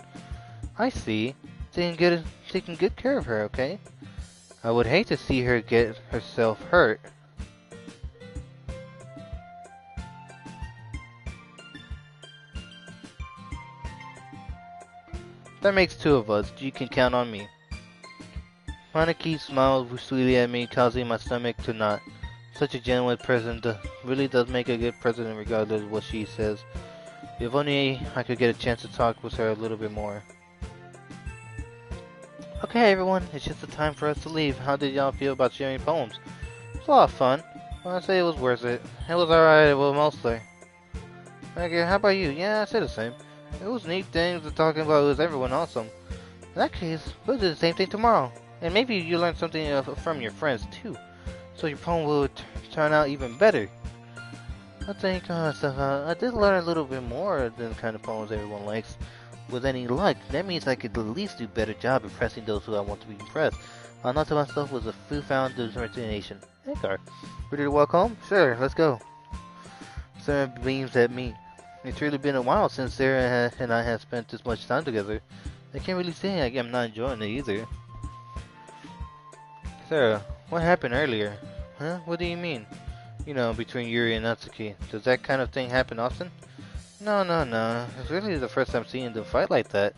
I see. Taking good care of her, okay? I would hate to see her get herself hurt. That makes two of us. You can count on me. Hanaki smiled sweetly at me, causing my stomach to knot. Such a genuine president really does make a good president regardless of what she says. If only I could get a chance to talk with her a little bit more. Okay everyone, it's just the time for us to leave. How did y'all feel about sharing poems? It was a lot of fun. I'd say it was worth it. It was alright, well mostly. Okay, how about you? Yeah, I'd say the same. It was neat things to talking about with everyone awesome. In that case, we'll do the same thing tomorrow. And maybe you learn something from your friends too. So your poem will turn out even better. I think I did learn a little bit more than the kind of poems everyone likes. With any luck, that means I could at least do a better job impressing those who I want to be impressed. I thought to myself was a profound determination. Edgar, ready to walk home? Sure, let's go. Sarah beams at me. It's really been a while since Sarah and I have spent this much time together. I can't really say I'm not enjoying it either. Sarah, what happened earlier? Huh? What do you mean? You know, between Yuri and Natsuki. Does that kind of thing happen often? No. It's really the first time seeing them fight like that.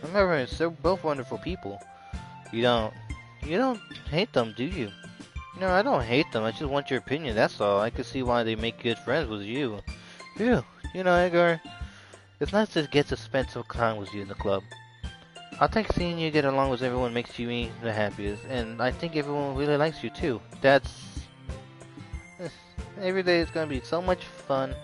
Remember, they're both wonderful people. You don't hate them, do you? No, I don't hate them. I just want your opinion, that's all. I can see why they make good friends with you. Phew. You know, Edgar, it's nice to get to spend some time with you in the club. I think seeing you get along with everyone makes you me the happiest, and I think everyone really likes you too. Every day is gonna be so much fun.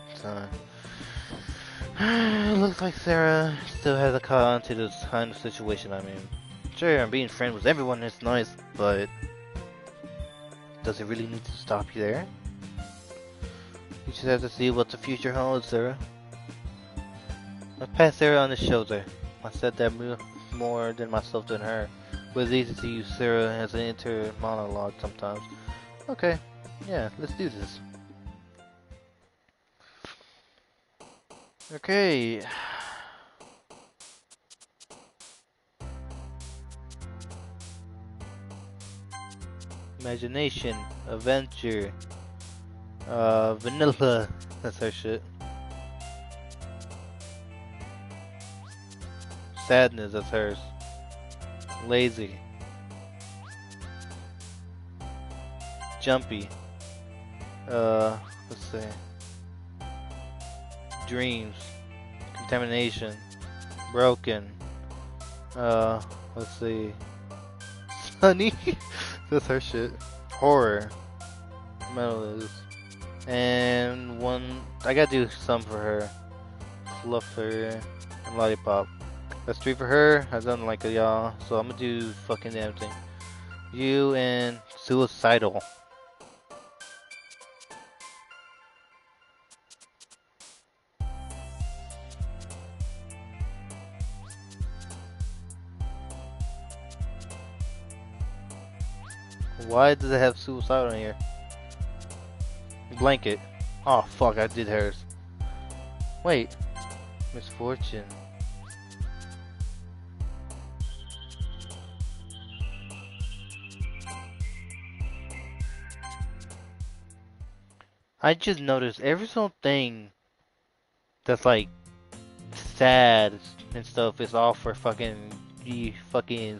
It looks like Sarah still has a call on to this kind of situation I'm in. Sure, being friends with everyone is nice, but does it really need to stop you there? You just have to see what the future holds, Sarah. I pat Sarah on the shoulder. I said that more than myself than her, but it's easy to use Sarah as an inner monologue sometimes. Okay, yeah, let's do this. Okay. Imagination, adventure, vanilla. That's her shit. Sadness, that's hers. Lazy. Jumpy. Let's see. Dreams. Contamination. Broken. Let's see. Sunny. That's her shit. Horror. Metal is. And one. I gotta do some for her. Fluffer. And Lollipop. That's 3 for her. I done like a y'all. So I'm gonna do fucking damn thing. You and Suicidal. Why does it have Suicidal in here? Blanket. Oh fuck, I did hers. Wait. Misfortune. I just noticed every single thing that's like sad and stuff is all for fucking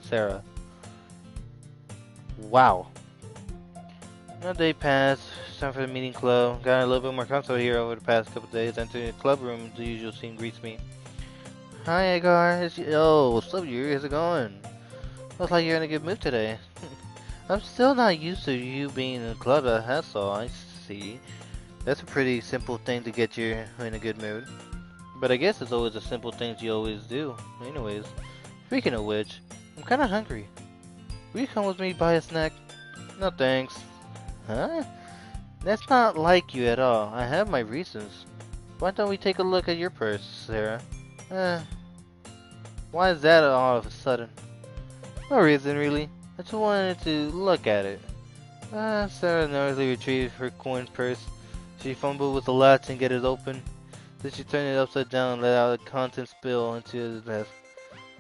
Sarah. Wow. Another day passed. It's time for the meeting club. Got a little bit more comfortable here over the past couple days. Entering the club room, the usual scene greets me. Hi, Edgar. Yo, what's up, Yuri? How's it going? Looks like you're in a good mood today. I'm still not used to you being in the club, that's all. I see. That's a pretty simple thing to get you in a good mood. But I guess it's always the simple things you always do. Anyways, speaking of which, I'm kinda hungry. Will you come with me buy a snack? No thanks. Huh? That's not like you at all. I have my reasons. Why don't we take a look at your purse, Sarah? Why is that all of a sudden? No reason really. I just wanted to look at it. Sarah nervously retrieved her coin purse. She fumbled with the latch and get it open. Then she turned it upside down and let out the contents spill into the desk.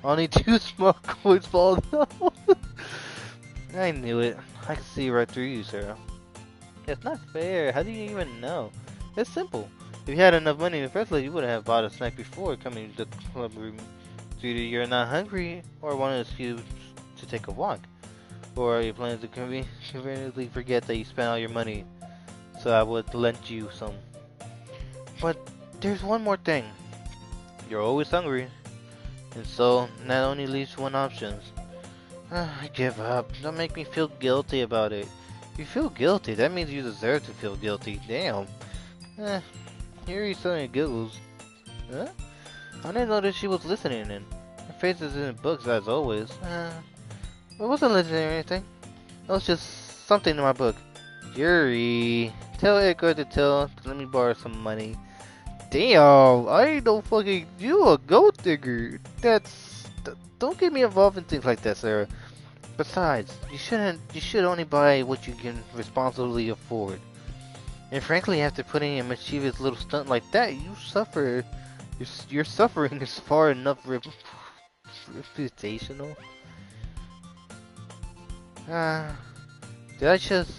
Only 2 small coins falling out. I knew it. I could see right through you, Sarah. It's not fair. How do you even know? It's simple. If you had enough money in the first place, you would have bought a snack before coming to the club room. So either you're not hungry or want an excuse to take a walk. Or you plan to conveniently forget that you spent all your money. So I would lend you some. But there's one more thing. You're always hungry. And so, that only leaves one option. I give up. Don't make me feel guilty about it. If you feel guilty, that means you deserve to feel guilty. Damn. Here he's telling giggles. Huh? I didn't know that she was listening in. Her face is in the books as always. I wasn't listening or anything. It was just something in my book. Yuri, tell Edgar to let me borrow some money. Damn, I ain't no fucking, you a gold digger. Don't get me involved in things like that, Sarah. Besides, you should only buy what you can responsibly afford. And frankly, after putting in a mischievous little stunt like that, you suffer. Your suffering is far enough reputational. Did I just?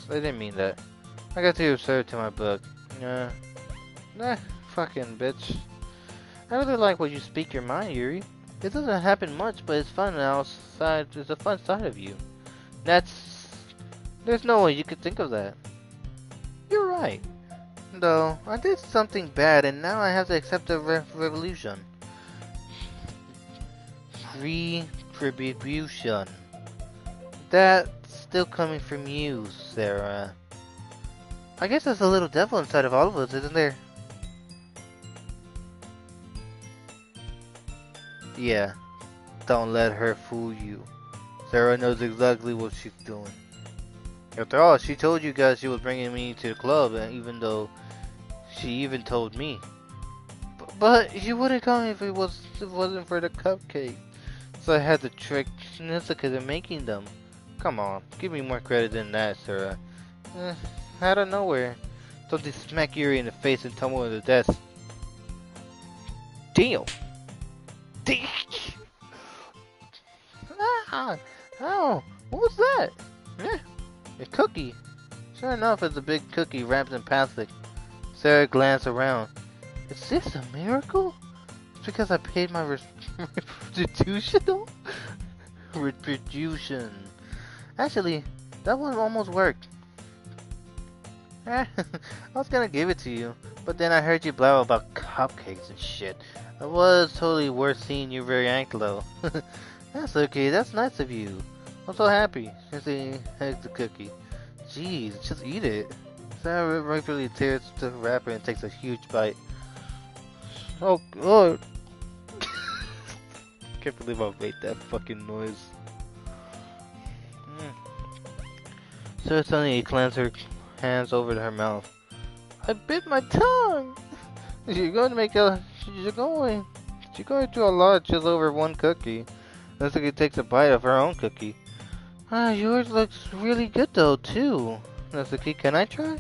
I didn't mean that. I got too absurd to my book. Nah, fucking bitch. I really like when you speak your mind, Yuri. It doesn't happen much, but it's fun outside. It's a fun side of you. There's no way you could think of that. You're right. Though, I did something bad and now I have to accept the revolution. Retribution. That's still coming from you, Sarah. I guess there's a little devil inside of all of us, isn't there? Yeah. Don't let her fool you. Sarah knows exactly what she's doing. After all, she told you guys she was bringing me to the club, and even though she even told me. But you wouldn't come if it wasn't for the cupcake. So I had to trick Nisuka into making them. Come on, give me more credit than that, Sarah. Out of nowhere. Something smack Yuri in the face and tumble into the desk. Damn! Damn! Ah! Oh! What was that? A cookie. Sure enough, it's a big cookie wrapped in plastic. Sarah glanced around. Is this a miracle? It's because I paid my restitution? Retribution. Actually, that one almost worked. I was gonna give it to you, but then I heard you blabber about cupcakes and shit. It was totally worth seeing you react though. That's okay, that's nice of you. I'm so happy. She has the cookie. Jeez, just eat it. Sarah rightfully tears the wrapper and takes a huge bite. Oh god. Can't believe I made that fucking noise. So suddenly cleansed her hands over her mouth. I bit my tongue! You're going to do a lot just over one cookie. Natsuki takes a bite of her own cookie. Yours looks really good though, too. Natsuki, can I try?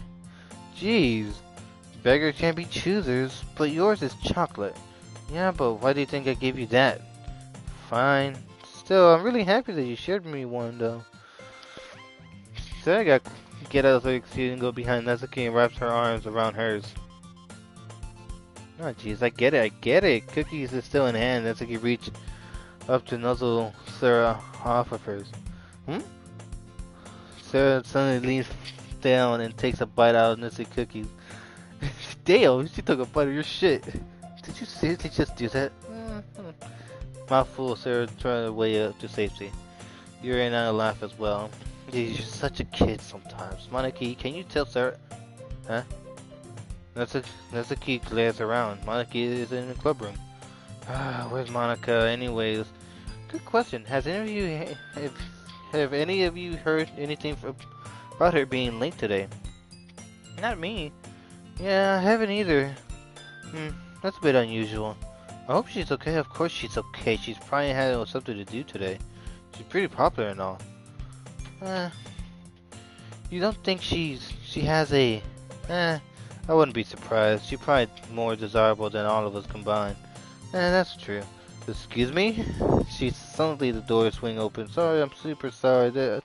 Jeez. Beggars can't be choosers, but yours is chocolate. Yeah, but why do you think I gave you that? Fine. Still, I'm really happy that you shared me one though. So I get out of her seat and go behind Natsuki and wraps her arms around hers. Oh jeez, I get it. Cookies is still in hand. Natsuki reached up to nuzzle Sarah off of hers. Sarah suddenly leans down and takes a bite out of Natsuki's cookies. Damn, she took a bite of your shit. Did you seriously just do that? Mouthful, Sarah turned away up to safety. Yuri and I laugh as well. You're such a kid sometimes. Monarchy, can you tell Sarah? Huh? Natsuki glares around. Monarchy is in the club room. Where's Monica anyways? Good question. Have any of you heard anything about her being late today? Not me. Yeah, I haven't either. That's a bit unusual. I hope she's okay. Of course she's okay. She's probably had something to do today. She's pretty popular and all. You don't think she has a... I wouldn't be surprised. She's probably more desirable than all of us combined. That's true. Excuse me? Suddenly the doors swing open. Sorry, I'm super sorry. There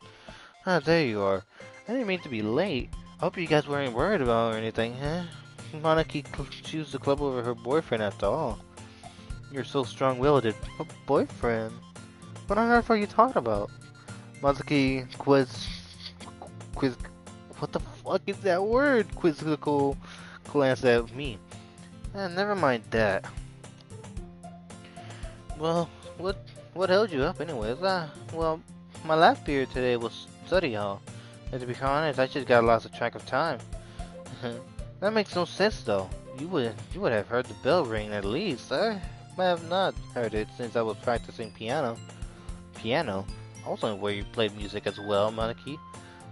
you are. I didn't mean to be late. I hope you guys weren't worried about or anything, huh? Monarchy choose the club over her boyfriend after all. You're so strong-willed. A boyfriend? What on earth are you talking about? Monarchy what the fuck is that word? Quizzical glance at me. Never mind that. Well, what held you up anyways? Well, my last period today was study hall. And to be honest, I just got lost of track of time. That makes no sense though. You would have heard the bell ring at least. I have not heard it since I was practicing piano. Piano? I was wondering where you played music as well, Monarchy.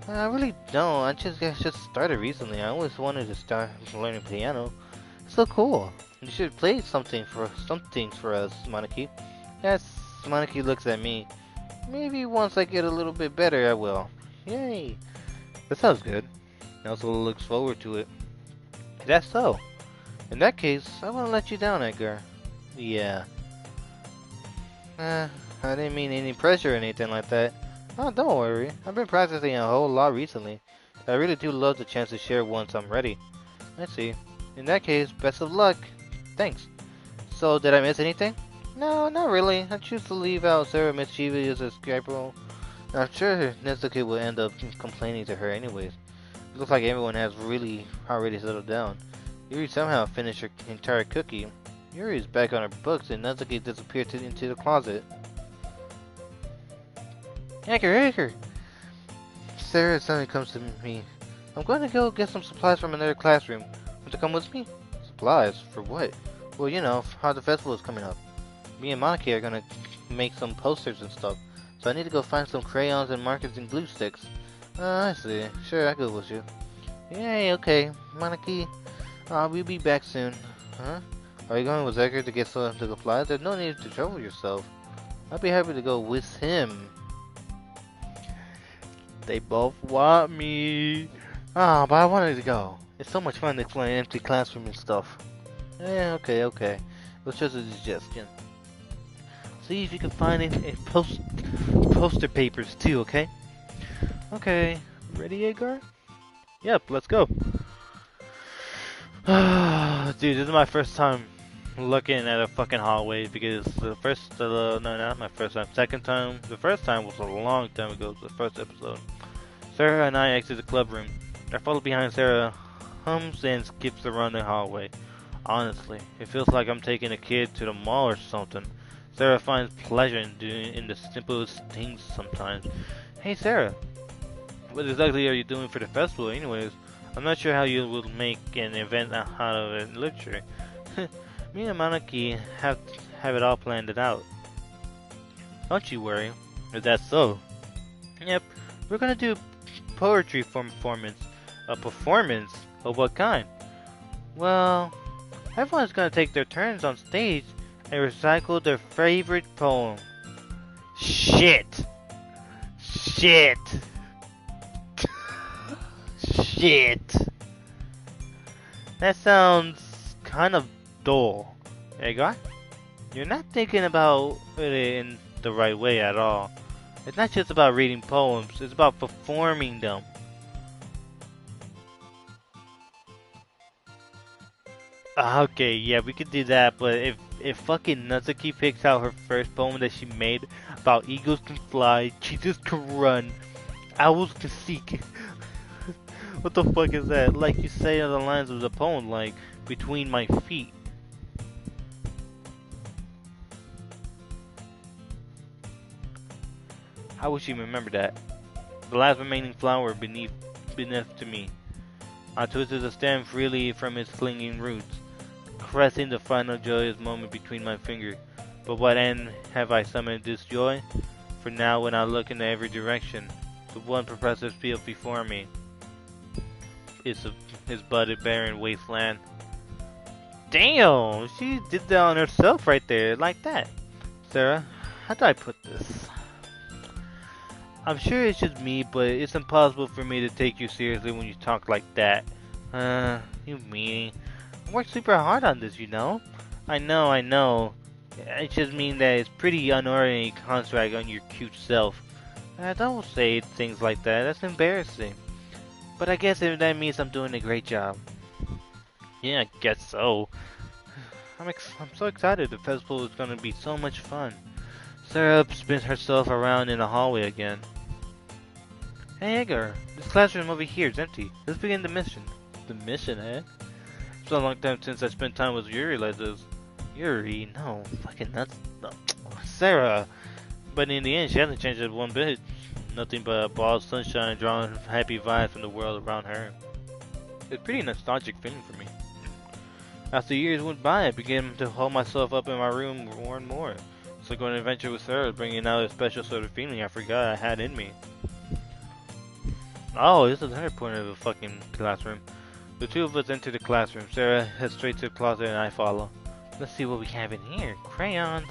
I really don't. I just started recently. I always wanted to start learning piano. It's so cool. You should play something for us, Monarchy. Yes, Monarchy looks at me. Maybe once I get a little bit better, I will. Yay! That sounds good. I also looks forward to it. That's so. In that case, I won't let you down, Edgar. Yeah. I didn't mean any pressure or anything like that. Oh, don't worry. I've been practicing a whole lot recently. I really do love the chance to share once I'm ready. I see. In that case, best of luck. Thanks. So, did I miss anything? No, not really. I choose to leave out Sarah Mischievous as Skype. I'm sure Nezuki will end up complaining to her anyways. It looks like everyone has really already settled down. Yuri somehow finished her entire cookie. Yuri is back on her books and Nezuki disappeared into the closet. Edgar! Sarah suddenly comes to me. I'm going to go get some supplies from another classroom. Want to come with me? Supplies? For what? Well, you know, how the festival is coming up. Me and Monica are gonna make some posters and stuff. So I need to go find some crayons and markers and glue sticks. I see. Sure, I go with you. Yay, okay. Manaki, we'll be back soon. Huh? Are you going with Edgar to get some to apply? There's no need to trouble yourself. I'd be happy to go with him. They both want me. But I wanted to go. It's so much fun to explain an empty classroom and stuff. Yeah, okay. It was just a suggestion. See if you can find any poster papers too, okay? Okay. Ready, Edgar? Yep, let's go. Dude, this is my first time looking at a fucking hallway because the first, no, not my first time, second time. The first time was a long time ago, the first episode. Sarah and I exit the club room. I follow behind Sarah, hums and skips around the hallway. Honestly, it feels like I'm taking a kid to the mall or something. Sarah finds pleasure in the simplest things sometimes. Hey Sarah, what exactly are you doing for the festival anyways? I'm not sure how you will make an event out of it literally. Me and Manaki have it all planned out. Don't you worry, if that's so. Yep, we're gonna do poetry performance. A performance? Of what kind? Well, everyone's gonna take their turns on stage and recycle their favorite poem. Shit! Shit! That sounds kind of dull. Edgar? You're not thinking about it in the right way at all. It's not just about reading poems, it's about performing them. Okay, yeah, we could do that, but if fucking Natsuki picks out her first poem that she made about eagles can fly, cheetahs can run, owls can seek. What the fuck is that? Like you say on the lines of the poem, like, between my feet. How would she remember that? The last remaining flower beneath to me. I twisted the stem freely from its clinging roots, caressing the final joyous moment between my fingers. But what end have I summoned this joy? For now, when I look in every direction, the one progressive field before me is budded barren wasteland. Damn, she did that on herself right there, like that. Sarah, how do I put this? I'm sure it's just me, but it's impossible for me to take you seriously when you talk like that. You mean? I worked super hard on this, you know? I know. I just mean that it's pretty unordinary construct on your cute self. Don't say things like that, that's embarrassing. But I guess that means I'm doing a great job. Yeah, I guess so. I'm so excited, the festival is gonna be so much fun. Sarah spins herself around in the hallway again. Hey Edgar, this classroom over here is empty. Let's begin the mission. The mission, eh? It's been a long time since I spent time with Yuri like this. Yuri? No, fucking nuts. No. Sarah! But in the end, she hasn't changed it one bit. Nothing but a ball of sunshine drawing happy vibes from the world around her. It's a pretty nostalgic feeling for me. As the years went by, I began to hold myself up in my room more and more. It's like going on an adventure with Sarah, bringing out a special sort of feeling I forgot I had in me. Oh, this is her point of the fucking classroom. The two of us enter the classroom. Sarah heads straight to the closet and I follow. Let's see what we have in here. Crayons.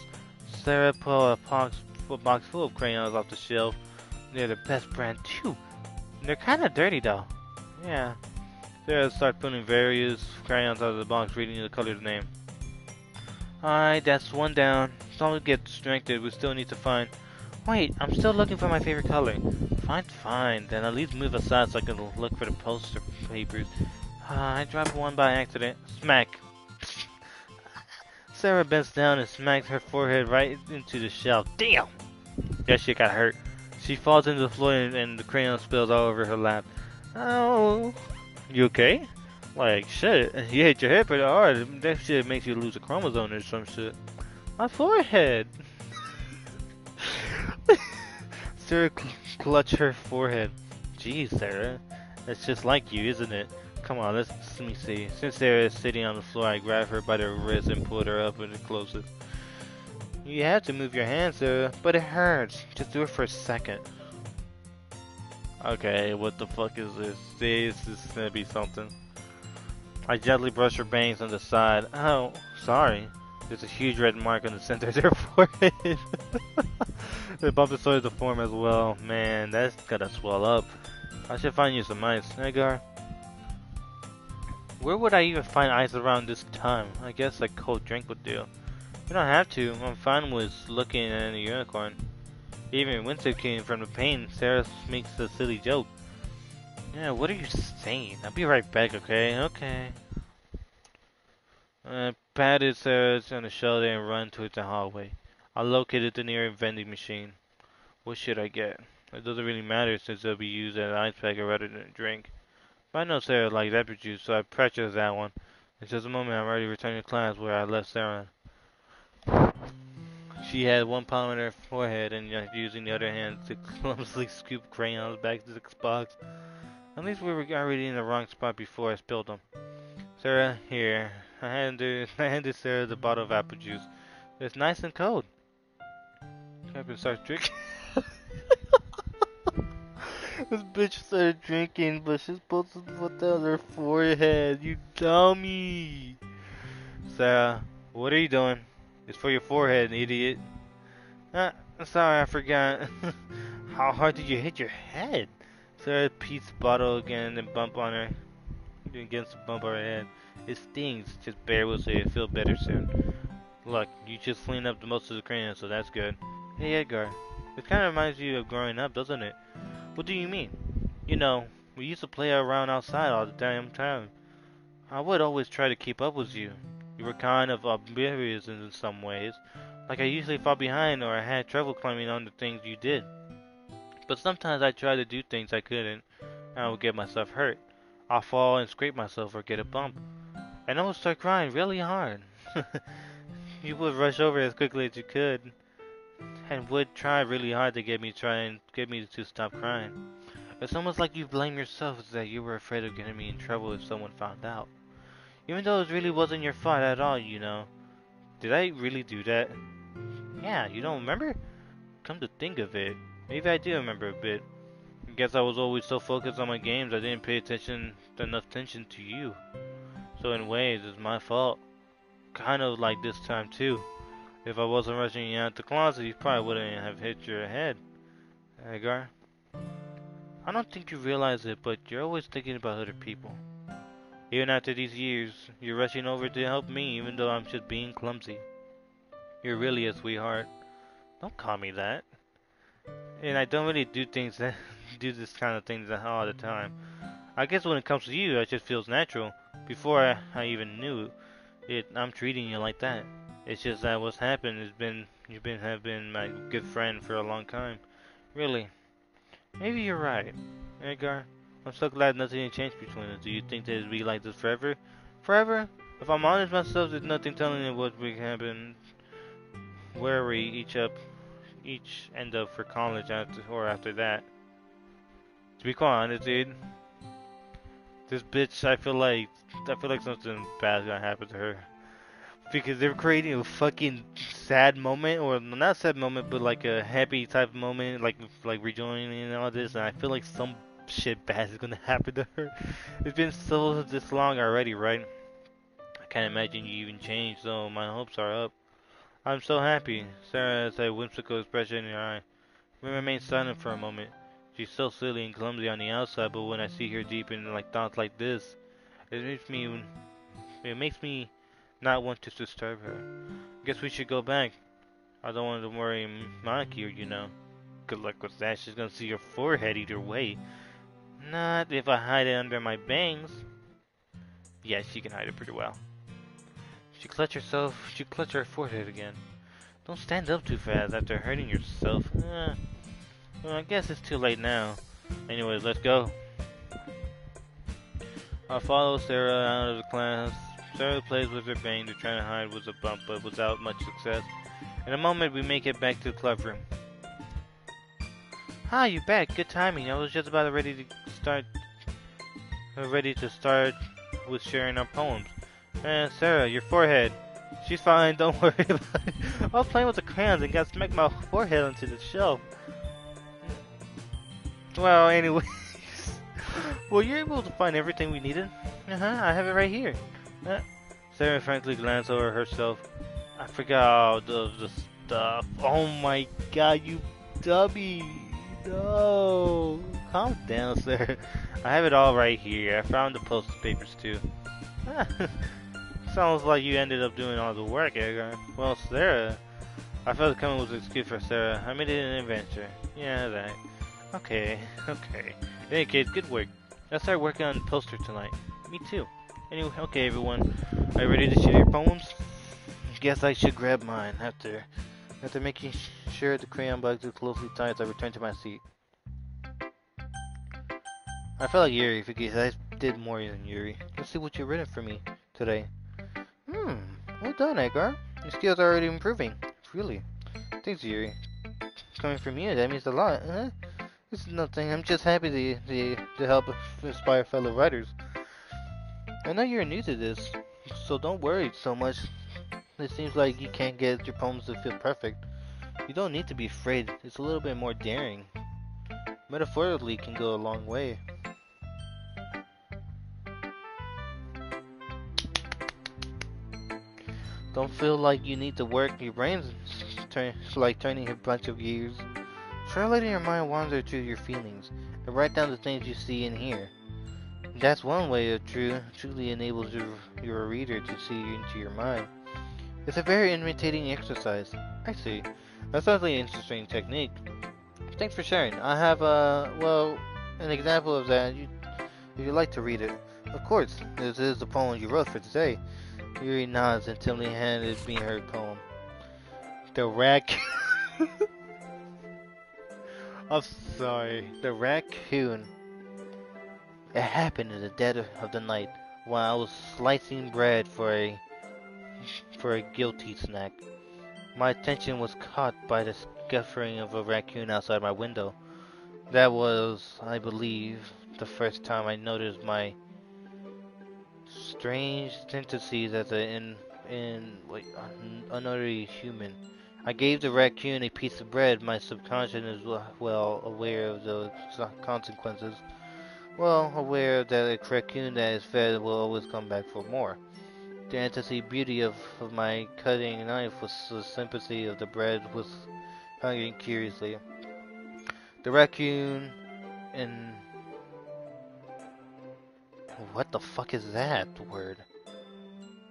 Sarah pulled a box full of crayons off the shelf. They're the best brand too. They're kind of dirty though. Yeah. Sarah starts putting various crayons out of the box, reading the color's name. Alright, that's one down. Don't get distracted. We still need to find... Wait, I'm still looking for my favorite color. Fine. Then at least move aside so I can look for the poster papers. I dropped one by accident. Smack. Sarah bends down and smacks her forehead right into the shelf. Damn! That shit got hurt. She falls into the floor and the crayon spills all over her lap. Oh. You okay? Like, shit. You hit your head pretty hard. That shit makes you lose a chromosome or some shit. My forehead. Sarah clutched her forehead. Jeez, Sarah. That's just like you, isn't it? Come on, let me see. Since Sarah is sitting on the floor, I grab her by the wrist and pulled her up into the closet. You have to move your hands, Sarah, but it hurts. Just do it for a second. Okay, what the fuck is this? This is gonna be something. I gently brush her bangs on the side. Oh, sorry. There's a huge red mark on the center of their forehead. The bump is starting to form as well. Man, that's gotta swell up. I should find you some ice. Edgar, where would I even find ice around this time? I guess a cold drink would do. You don't have to. I'm fine with looking at a unicorn. Even Winston came from the pain. Sarah makes a silly joke. Yeah, what are you saying? I'll be right back, okay? Okay. Patted Sarah on the shoulder and run towards the hallway. I located the nearest vending machine. What should I get? It doesn't really matter since it'll be used as an ice packet rather than a drink. But I know Sarah likes apple juice, so I purchased that one. In just a moment, I'm ready to return to class where I left Sarah. She had one palm on her forehead and using the other hand to clumsily scoop crayons back to the box. At least we were already in the wrong spot before I spilled them. Sarah, here. I handed Sarah the bottle of apple juice. It's nice and cold. Captain starts drinking. This bitch started drinking, but she's supposed to put that on her forehead. You dummy. Sarah, what are you doing? It's for your forehead, idiot. Sorry, I forgot. How hard did you hit your head? Sarah peeks the bottle again and bump on her. Against the bump on her head. It stings. Just bear with it. It'll feel better soon. Look, you just cleaned up the most of the crayons, so that's good. Hey Edgar, this kind of reminds you of growing up, doesn't it? What do you mean? You know, we used to play around outside all the damn time. I would always try to keep up with you. You were kind of oblivious in some ways. Like I usually fell behind or I had trouble climbing on the things you did. But sometimes I tried to do things I couldn't, and I would get myself hurt. I'll fall and scrape myself or get a bump. And I would start crying really hard. You would rush over as quickly as you could, and would try really hard to get me to stop crying. It's almost like you blame yourself that you were afraid of getting me in trouble if someone found out. Even though it really wasn't your fault at all, you know. Did I really do that? Yeah, you don't remember? Come to think of it, maybe I do remember a bit. I guess I was always so focused on my games I didn't pay enough attention to you. So in ways, it's my fault. Kind of like this time too. If I wasn't rushing you out the closet, you probably wouldn't have hit your head. Edgar, I don't think you realize it, but you're always thinking about other people. Even after these years, you're rushing over to help me even though I'm just being clumsy. You're really a sweetheart. Don't call me that. And I don't really do this kind of things all the time. I guess when it comes to you, it just feels natural. Before I even knew it, I'm treating you like that. It's just that what's happened has been have been my good friend for a long time. Really. Maybe you're right. Edgar, I'm so glad nothing changed between us. Do you think that it'd be like this forever? Forever? If I'm honest myself, there's nothing telling me what will happen. Where we each end up for college after that. To be quite honest, dude, this bitch, I feel like something bad's gonna happen to her. Because they're creating a fucking sad moment, or not sad moment, but like a happy type of moment, like rejoining and all this, and I feel like some shit bad is gonna happen to her. It's been this long already, right? I can't imagine you even changed, so my hopes are up. I'm so happy. Sarah has a whimsical expression in her eye. We remain silent for a moment. She's so silly and clumsy on the outside, but when I see her deep in like thoughts like this, it makes me not want to disturb her. Guess we should go back. I don't want to worry Monica, you know. Good luck with that. She's gonna see your forehead either way. Not if I hide it under my bangs. Yeah, she can hide it pretty well. She clutched her forehead again. Don't stand up too fast after hurting yourself. Well, I guess it's too late now. Anyways, let's go. I follow Sarah out of the class. Sarah plays with her bang to try to hide with a bump, but without much success. In a moment, we make it back to the club room. Hi, you back. Good timing. I was just about ready to start with sharing our poems. Sarah, your forehead. She's fine, don't worry about it. I was playing with the crayons and got smacked my forehead onto the shelf. Well, anyways. Were you able to find everything we needed? I have it right here. Uh, Sarah frankly glanced over herself. I forgot the stuff. Oh my god, you dummy. No. Calm down, sir. I have it all right here. I found the postage papers too. Sounds like you ended up doing all the work, Edgar. Well, Sarah. I felt coming was an excuse for Sarah. I made it an adventure. Yeah, that. Okay, okay. In any case, good work. Let's start working on the poster tonight. Me too. Anyway, okay everyone. Are you ready to share your poems? Guess I should grab mine after making sure the crayon bags are closely tied as I return to my seat. I felt like Yuri because I did more than Yuri. Let's see what you've written for me today. Well done, Edgar. Your skills are already improving. Really. Thanks, Yuri. Coming from you, that means a lot. It's nothing. I'm just happy to help inspire fellow writers. I know you're new to this, so don't worry so much. It seems like you can't get your poems to feel perfect. You don't need to be afraid. It's a little bit more daring. Metaphorically can go a long way. Don't feel like you need to work your brains turning a bunch of gears. Try letting your mind wander through your feelings and write down the things you see and hear. That's one way it truly enables your reader to see into your mind. It's a very imitating exercise. I see. That's certainly an interesting technique. Thanks for sharing. I have an example of that. If you'd like to read it. Of course, this is the poem you wrote for today. Yuri nods and timidly handed me her poem. The raccoon. I'm sorry. The raccoon. It happened in the dead of the night while I was slicing bread for a guilty snack. My attention was caught by the scuffling of a raccoon outside my window. That was, I believe, the first time I noticed my strange tendencies as another human. I gave the raccoon a piece of bread. My subconscious is well aware of the consequences. Well aware that a raccoon that is fed will always come back for more. The fantasy beauty of my cutting knife was the sympathy of the bread was hungering curiously. The raccoon and what the fuck is that word?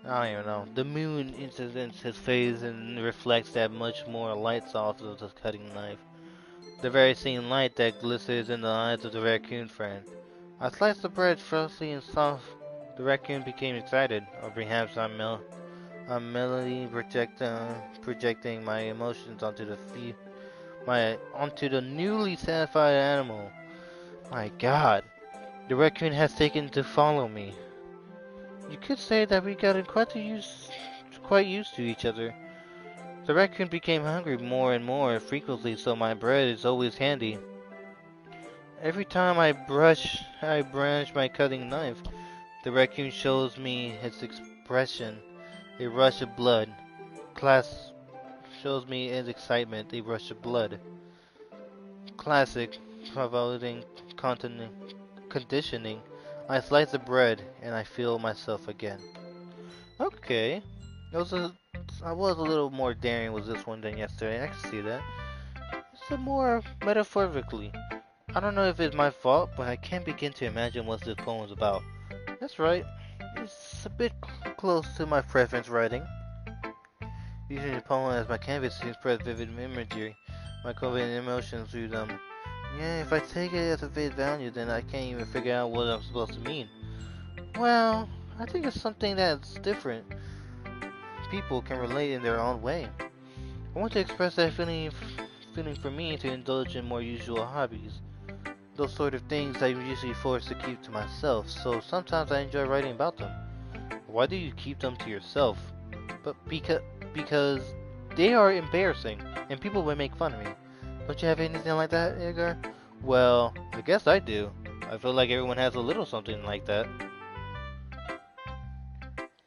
I don't even know. The moon incidents his face and reflects that much more lights off of the cutting knife. The very same light that glisters in the eyes of the raccoon friend. I sliced the bread frosty and soft. The raccoon became excited, or perhaps I'm melody projecting my emotions onto the newly satisfied animal. My God, the raccoon has taken to follow me. You could say that we got quite used to each other. The raccoon became hungry more and more frequently, so my bread is always handy. Every time I branch my cutting knife, the raccoon shows me its expression, a rush of blood. Class shows me its excitement, a rush of blood. Classic, providing conditioning. I slice the bread and I feel myself again. Okay, I was a little more daring with this one than yesterday. I can see that. It's more metaphorically. I don't know if it's my fault, but I can't begin to imagine what this poem is about. That's right. It's a bit close to my preference writing. Using the poem as my canvas to express vivid imagery, my conveying emotions through them. Yeah, if I take it as a face value, then I can't even figure out what I'm supposed to mean. Well, I think it's something that's different. People can relate in their own way. I want to express that feeling for me to indulge in more usual hobbies. Those sort of things I'm usually forced to keep to myself, so sometimes I enjoy writing about them. Why do you keep them to yourself? But because they are embarrassing, and people will make fun of me. Don't you have anything like that, Edgar? Well, I guess I do. I feel like everyone has a little something like that.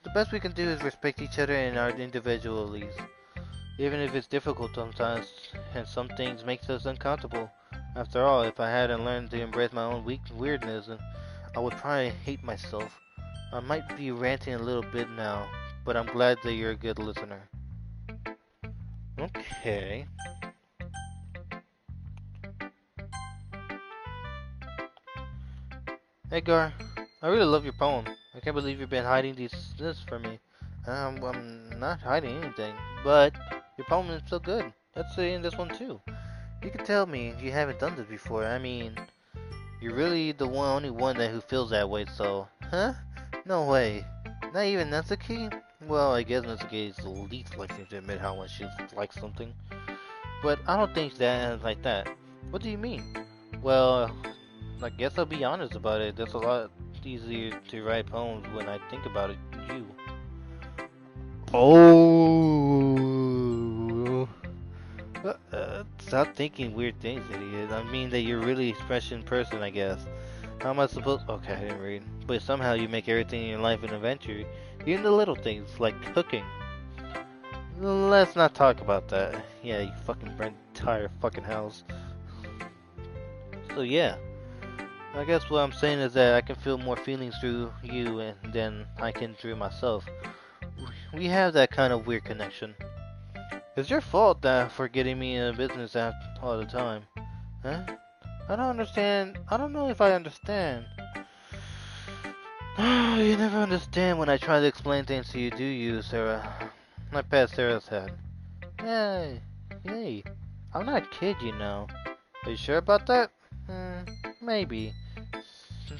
The best we can do is respect each other and our individualities. Even if it's difficult sometimes, and some things makes us uncomfortable. After all, if I hadn't learned to embrace my own weirdness, I would probably hate myself. I might be ranting a little bit now, but I'm glad that you're a good listener. Okay. Hey Gar, I really love your poem. I can't believe you've been hiding this from me. I'm not hiding anything, but your poem is so good. Let's say in this one too. You can tell me you haven't done this before. I mean, you're really the only one who feels that way. So, huh? No way. Not even Natsuki? Well, I guess Natsuki is the least likely to admit how much she likes something. But I don't think that like that. What do you mean? Well, I guess I'll be honest about it. It's a lot easier to write poems when I think about it. You. Oh. Stop thinking weird things, idiot. I mean that you're really expression person, I guess. How am I supposed? Okay, I didn't read. But somehow you make everything in your life an adventure, even the little things like cooking. Let's not talk about that. Yeah, you fucking burnt the entire fucking house. So yeah, I guess what I'm saying is that I can feel more feelings through you than I can through myself. We have that kind of weird connection. It's your fault that for getting me in business all the time. Huh? I don't understand. I don't know if I understand. You never understand when I try to explain things to you, do you, Sarah? I pat Sarah's head. Hey, hey, I'm not a kid, you know. Are you sure about that? Maybe.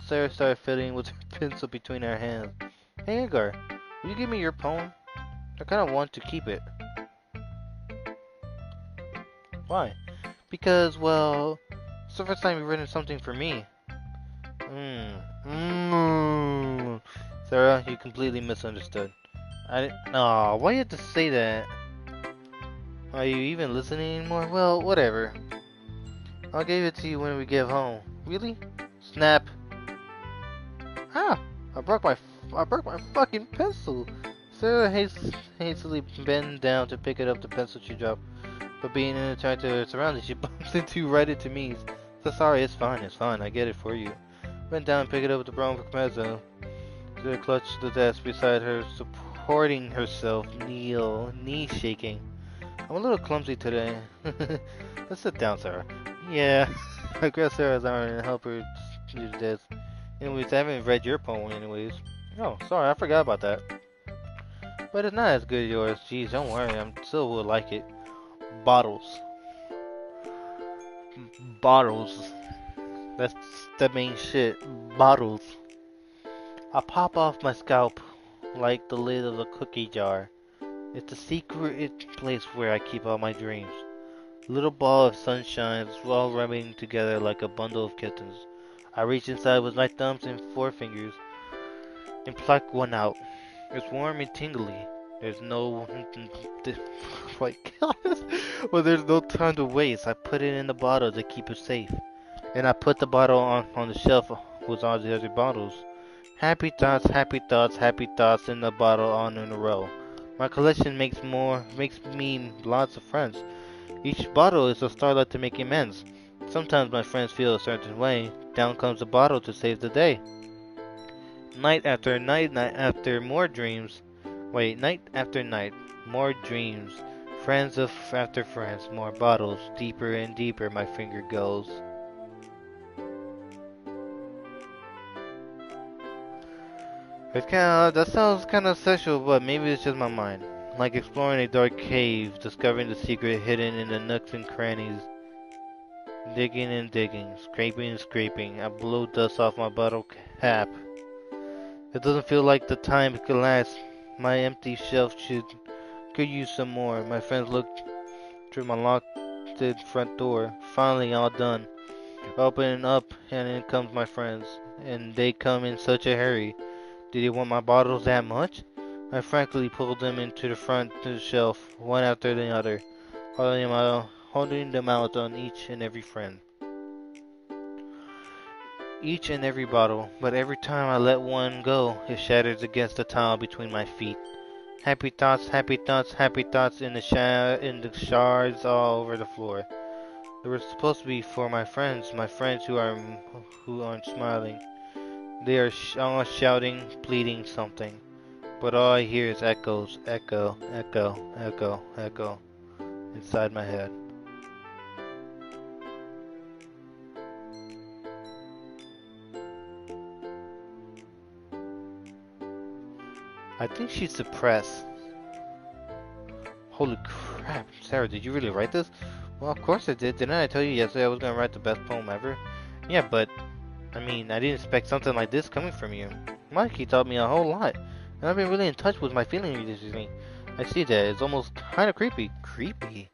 Sarah started fiddling with her pencil between her hands. Hey, Edgar, will you give me your poem? I kind of want to keep it. Why? Because, well, it's the first time you've written something for me. Sarah, you completely misunderstood. Why you have to say that? Are you even listening anymore? Well, whatever. I'll give it to you when we get home. Really? Snap. Ah! I broke my fucking pencil. Sarah hastily bent down to pick it up the pencil she dropped, but being inattentive to her surroundings, she bumps into right into me. So sorry, it's fine, I get it for you. Bent down and picked it up with the brown pencil. Sarah clutched the desk beside her, supporting herself, knee shaking. I'm a little clumsy today. Let's sit down, Sarah. Yeah. I grabbed Sarah's arm and helped her to the desk. Anyways, I haven't read your poem anyways. Oh, sorry, I forgot about that. But it's not as good as yours. Jeez, don't worry, I still will like it. Bottles. Bottles. That's the main shit. Bottles. I pop off my scalp like the lid of a cookie jar. It's the secret place where I keep all my dreams. Little ball of sunshine, all rubbing together like a bundle of kittens. I reach inside with my thumbs and forefingers and pluck one out. It's warm and tingly. There's no like well, there's no time to waste. I put it in the bottle to keep it safe, and I put the bottle on the shelf with all the other bottles. Happy thoughts, happy thoughts, happy thoughts in the bottle on in a row. My collection makes me lots of friends. Each bottle is a starlight to make amends. Sometimes my friends feel a certain way. Down comes the bottle to save the day. Night after night, night after more dreams. Wait, night after night, more dreams. Friends after friends, more bottles. Deeper and deeper my finger goes. That sounds kinda sexual, but maybe it's just my mind. Like exploring a dark cave, discovering the secret hidden in the nooks and crannies. Digging and digging, scraping and scraping. I blow dust off my bottle cap. It doesn't feel like the time could last. My empty shelf could use some more. My friends look through my locked front door. Finally, all done. Opening up, and in comes my friends. And they come in such a hurry. Did they want my bottles that much? I frankly pulled them into the front of the shelf, one after the other, holding them out on each and every friend. each and every bottle, but every time I let one go, it shatters against the tile between my feet. Happy thoughts, happy thoughts, happy thoughts in the shards all over the floor. They were supposed to be for my friends who aren't smiling. They are all shouting, pleading something, but all I hear is echoes, echo, echo, echo, echo inside my head. I think she's depressed. Holy crap, Sarah, did you really write this? Well, of course I did. Didn't I tell you yesterday I was gonna write the best poem ever? Yeah, but I mean, I didn't expect something like this coming from you. Mikey taught me a whole lot, and I've been really in touch with my feelings recently. I see that. It's almost kind of creepy. Creepy?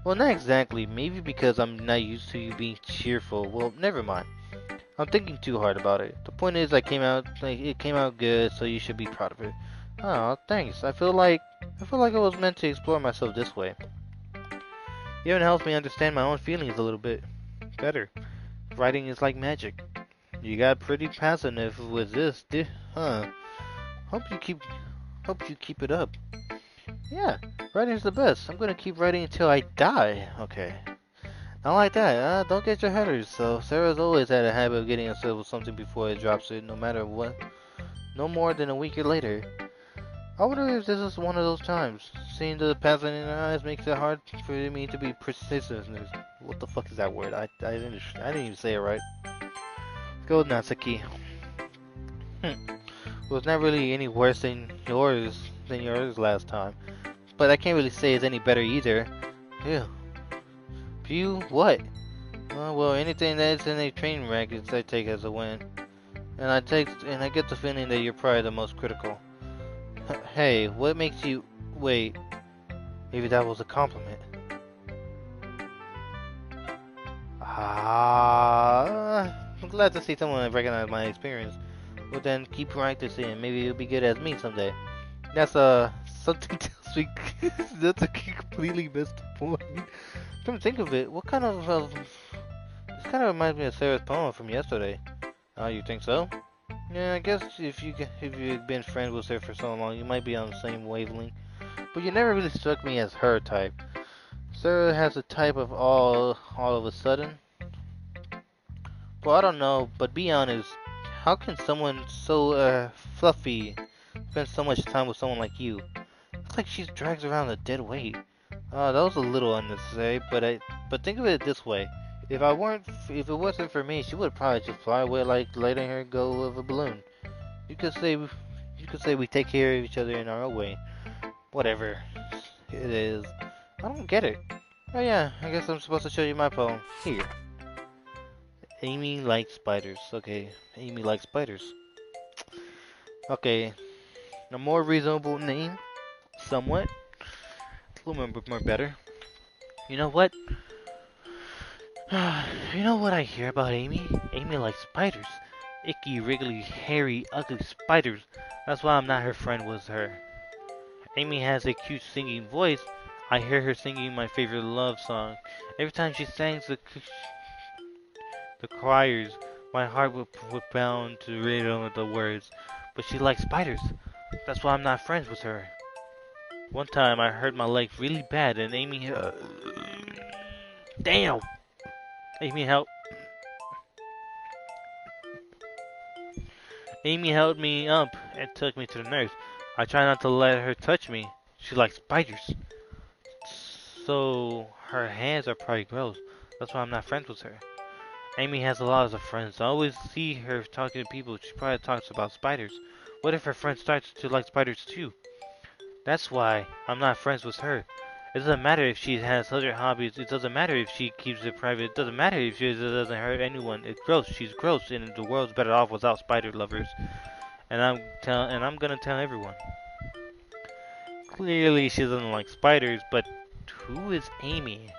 Well, not exactly. Maybe because I'm not used to you being cheerful. Well, never mind. I'm thinking too hard about it. The point is, it came out good, so you should be proud of it. Oh, thanks. I feel like I was meant to explore myself this way. It even helps me understand my own feelings a little bit better. Writing is like magic. You got pretty passionate with this, huh? Hope you keep, hope you keep it up. Yeah, writing's the best. I'm gonna keep writing until I die. Okay. Not like that. Don't get your headers. So Sarah's always had a habit of getting herself with something before it drops it, no matter what. No more than a week later. I wonder if this is one of those times. Seeing the passion in her eyes makes it hard for me to be persistent. What the fuck is that word? I didn't even say it right. Let's go with Natsuki. It was not really any worse than yours last time. But I can't really say it's any better either. Ew. Pew? What? Well, anything that's in a train wreck I take as a win. And I get the feeling that you're probably the most critical. Hey, what makes you... Wait, maybe that was a compliment. I'm glad to see someone recognize my experience. Well then, keep practicing and maybe you'll be good as me someday. That's, something tells me that's a completely missed point. Come to think of it, what kind of, this kind of reminds me of Sarah's poem from yesterday. Oh, you think so? Yeah, I guess if you've been friends with her for so long, you might be on the same wavelength. But you never really struck me as her type. Sarah has a type of all of a sudden. Well, I don't know, but be honest. How can someone so fluffy spend so much time with someone like you? It's like she drags around a dead weight. That was a little unnecessary, but think of it this way. If it wasn't for me, she would probably just fly away like letting her go of a balloon. You could say we take care of each other in our own way. Whatever it is. I don't get it. Oh yeah, I guess I'm supposed to show you my poem. Here. Amy likes spiders. Okay, Amy likes spiders. Okay, a more reasonable name, somewhat. A little more better. You know what? You know what I hear about Amy? Amy likes spiders. Icky, wriggly, hairy, ugly spiders. That's why I'm not her friend with her. Amy has a cute singing voice. I hear her singing my favorite love song. Every time she sings the choirs, my heart would bound to rhythm of the words. But she likes spiders. That's why I'm not friends with her. One time I hurt my leg really bad and Amy... Damn! Amy helped. Amy held me up and took me to the nurse. I try not to let her touch me. She likes spiders. So her hands are probably gross. That's why I'm not friends with her. Amy has a lot of friends. I always see her talking to people. She probably talks about spiders. What if her friend starts to like spiders too? That's why I'm not friends with her. It doesn't matter if she has other hobbies. It doesn't matter if she keeps it private. It doesn't matter if she doesn't hurt anyone. It's gross. She's gross, and the world's better off without spider lovers. And I'm gonna tell everyone. Clearly, she doesn't like spiders, but who is Amy?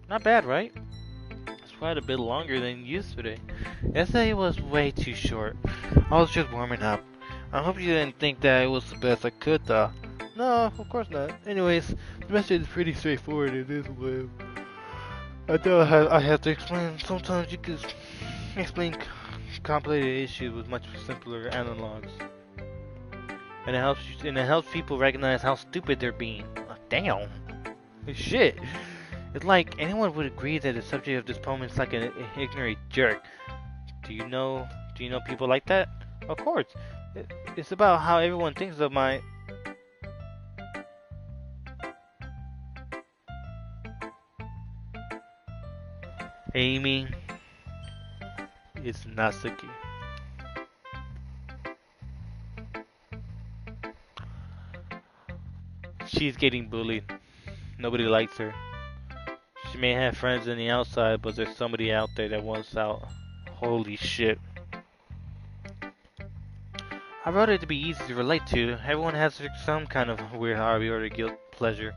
Not bad, right? It's quite a bit longer than yesterday. Yesterday was way too short. I was just warming up. I hope you didn't think that it was the best I could, though. No, of course not. Anyways, the message is pretty straightforward in this way. I know I have to explain. Sometimes you can explain complicated issues with much simpler analogs. And it helps people recognize how stupid they're being. Damn. Shit. It's like anyone would agree that the subject of this poem is like an ignorant jerk. Do you know people like that? Of course. It's about how everyone thinks of my Amy. It's Natsuki. She's getting bullied. Nobody likes her. She may have friends on the outside, but there's somebody out there that wants out. Holy shit. I wrote it to be easy to relate to. Everyone has some kind of weird hobby or a guilt pleasure.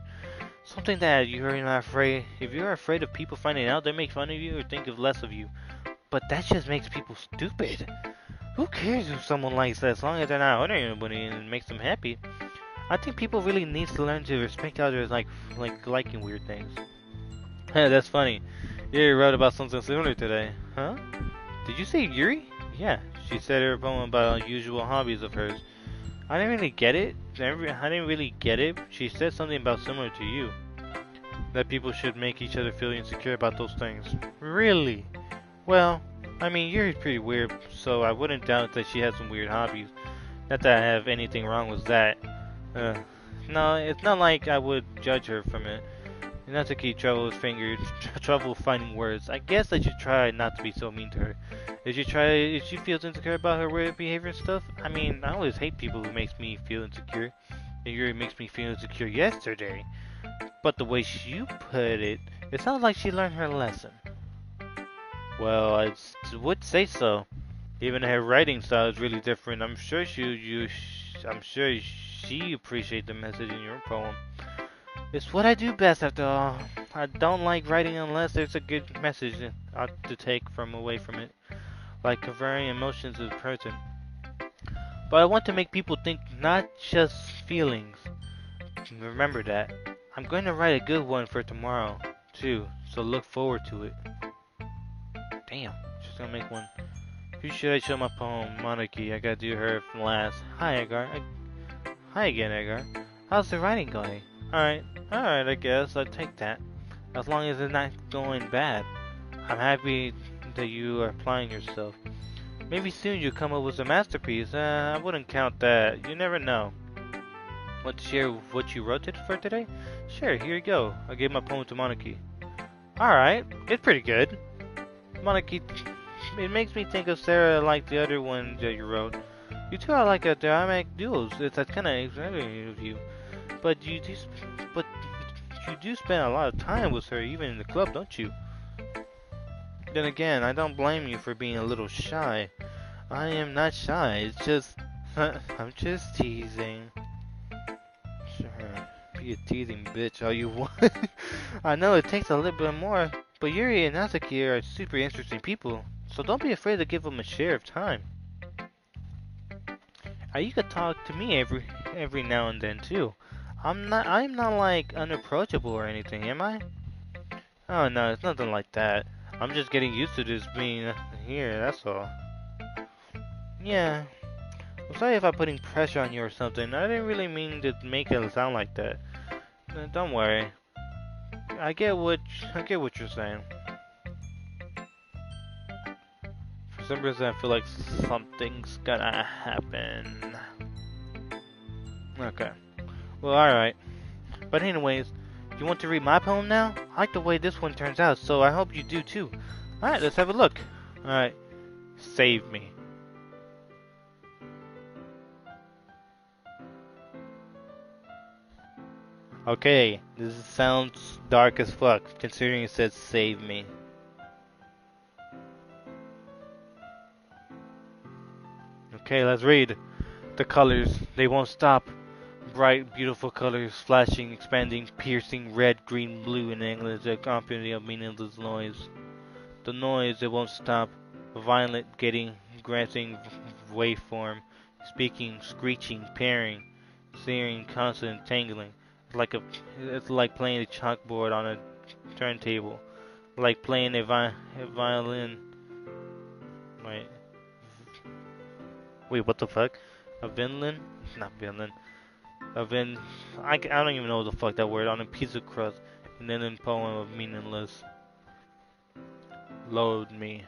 Something that you're not afraid. If you're afraid of people finding out, they make fun of you or think of less of you. But that just makes people stupid. Who cares if someone likes that as long as they're not hurting anybody and it makes them happy? I think people really need to learn to respect others like liking weird things. That's funny. Yuri wrote about something similar today. Huh? Did you say Yuri? Yeah, she said her poem about unusual hobbies of hers. I didn't really get it. I didn't really get it. She said something about similar to you. That people should make each other feel insecure about those things. Really? Well, I mean, Yuri's pretty weird, so I wouldn't doubt that she has some weird hobbies. Not that I have anything wrong with that. No, it's not like I would judge her from it. Not to keep trouble finding words. I guess I should try not to be so mean to her. If she feels insecure about her weird behavior and stuff, I mean, I always hate people who makes me feel insecure. And Yuri makes me feel insecure yesterday. But the way you put it, it sounds like she learned her lesson. Well, I would say so. Even her writing style is really different. I'm sure she appreciates the message in your poem. It's what I do best after all. I don't like writing unless there's a good message to take away from it. Like conveying emotions to the person. But I want to make people think, not just feelings. Remember that. I'm going to write a good one for tomorrow, too, so look forward to it. Damn, just gonna make one. Who should I show my poem? Monarchy, I gotta do her last. Hi, Edgar. Hi again, Edgar. How's the writing going? Alright, I guess I'll take that. As long as it's not going bad. I'm happy that you are applying yourself. Maybe soon you'll come up with a masterpiece. I wouldn't count that. You never know. Want to share what you wrote for today? Sure, here you go. I gave my poem to Monarchy. Alright, it's pretty good. Monarchy, it makes me think of Sarah like the other one that you wrote. You two are like a dynamic duos. That's kind of exciting of you. But you do spend a lot of time with her, even in the club, don't you? Then again, I don't blame you for being a little shy. I am not shy. It's just I'm just teasing. Sure, be a teasing bitch all you want. I know it takes a little bit more, but Yuri and Natsuki are super interesting people, so don't be afraid to give them a share of time. You could talk to me every now and then too. I'm not like unapproachable or anything, am I? Oh no, it's nothing like that. I'm just getting used to this being here, that's all. Yeah. I'm sorry if I'm putting pressure on you or something. I didn't really mean to make it sound like that. Don't worry. I get what you're saying. For some reason, I feel like something's gonna happen. Okay. Well, alright. But anyways, you want to read my poem now? I like the way this one turns out, so I hope you do too. Alright, let's have a look. Alright. Save me. Okay, this sounds dark as fuck, considering it says save me. Okay, let's read. The colors, they won't stop. Bright, beautiful colors, flashing, expanding, piercing, red, green, blue in English, the accompanying of meaningless noise. The noise, it won't stop. Violent, getting, granting waveform, speaking, screeching, pairing, searing, constant, tangling. It's like playing a chalkboard on a turntable, like playing a violin Wait. Wait, what the fuck? A Vinland? Not Vinland. A Vin. I don't even know the fuck that word. On a piece of crust. And then in poem of meaningless. Load me.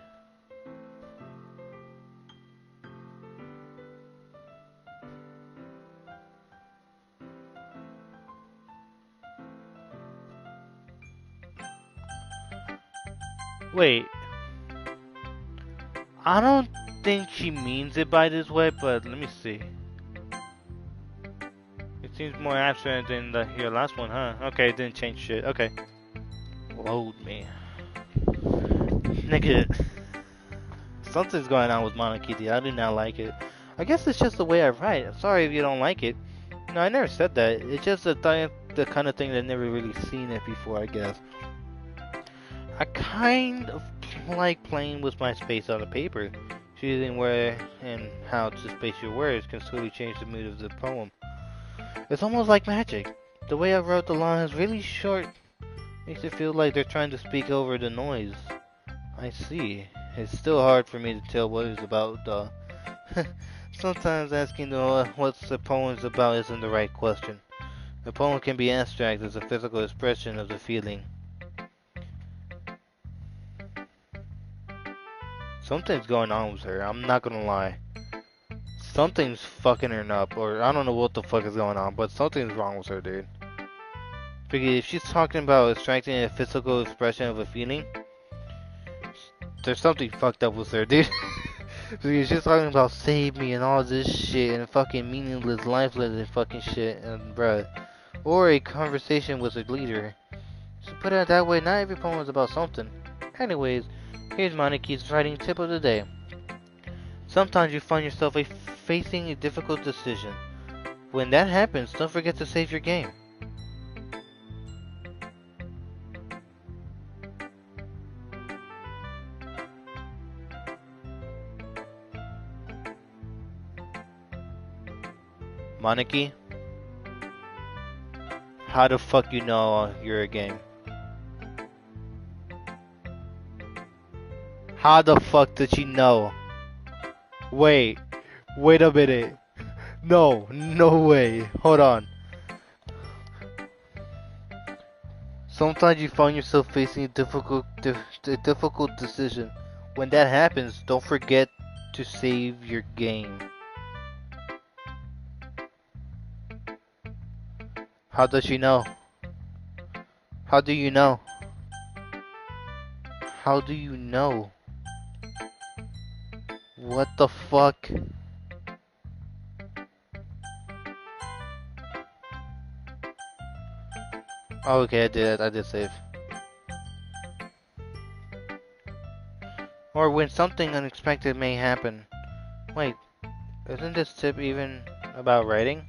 Wait. I don't think she means it by this way, but let me see. It seems more abstract than your last one, huh? Okay, it didn't change shit. Okay. Load me. Nigga. Something's going on with Monokiti. I do not like it. I guess it's just the way I write. I'm sorry if you don't like it. No, I never said that. It's just the kind of thing that I've never really seen it before, I guess. I kind of like playing with my space on the paper. Choosing where and how to space your words can slowly change the mood of the poem. It's almost like magic. The way I wrote the line is really short. Makes it feel like they're trying to speak over the noise. I see. It's still hard for me to tell what it's about, though. Sometimes asking what the poem is about isn't the right question. The poem can be abstract as a physical expression of the feeling. Something's going on with her, I'm not gonna lie. Something's fucking her up, or I don't know what the fuck is going on, but something's wrong with her, dude. Because if she's talking about extracting a physical expression of a feeling, there's something fucked up with her, dude. Because she's talking about save me and all this shit and fucking meaningless lifeless and fucking shit and bruh. Or a conversation with a leader. So put it that way, not every poem is about something. Anyways, here's Monoki's writing tip of the day. Sometimes you find yourself facing a difficult decision. When that happens, don't forget to save your game. Moniki, how the fuck you know you're a game? How the fuck did she know? Wait a minute. No way. Hold on. Sometimes you find yourself facing a difficult decision. When that happens, don't forget to save your game. How does she know? How do you know? How do you know? What the fuck? Oh, okay, I did save. Or when something unexpected may happen. Wait, isn't this tip even about writing?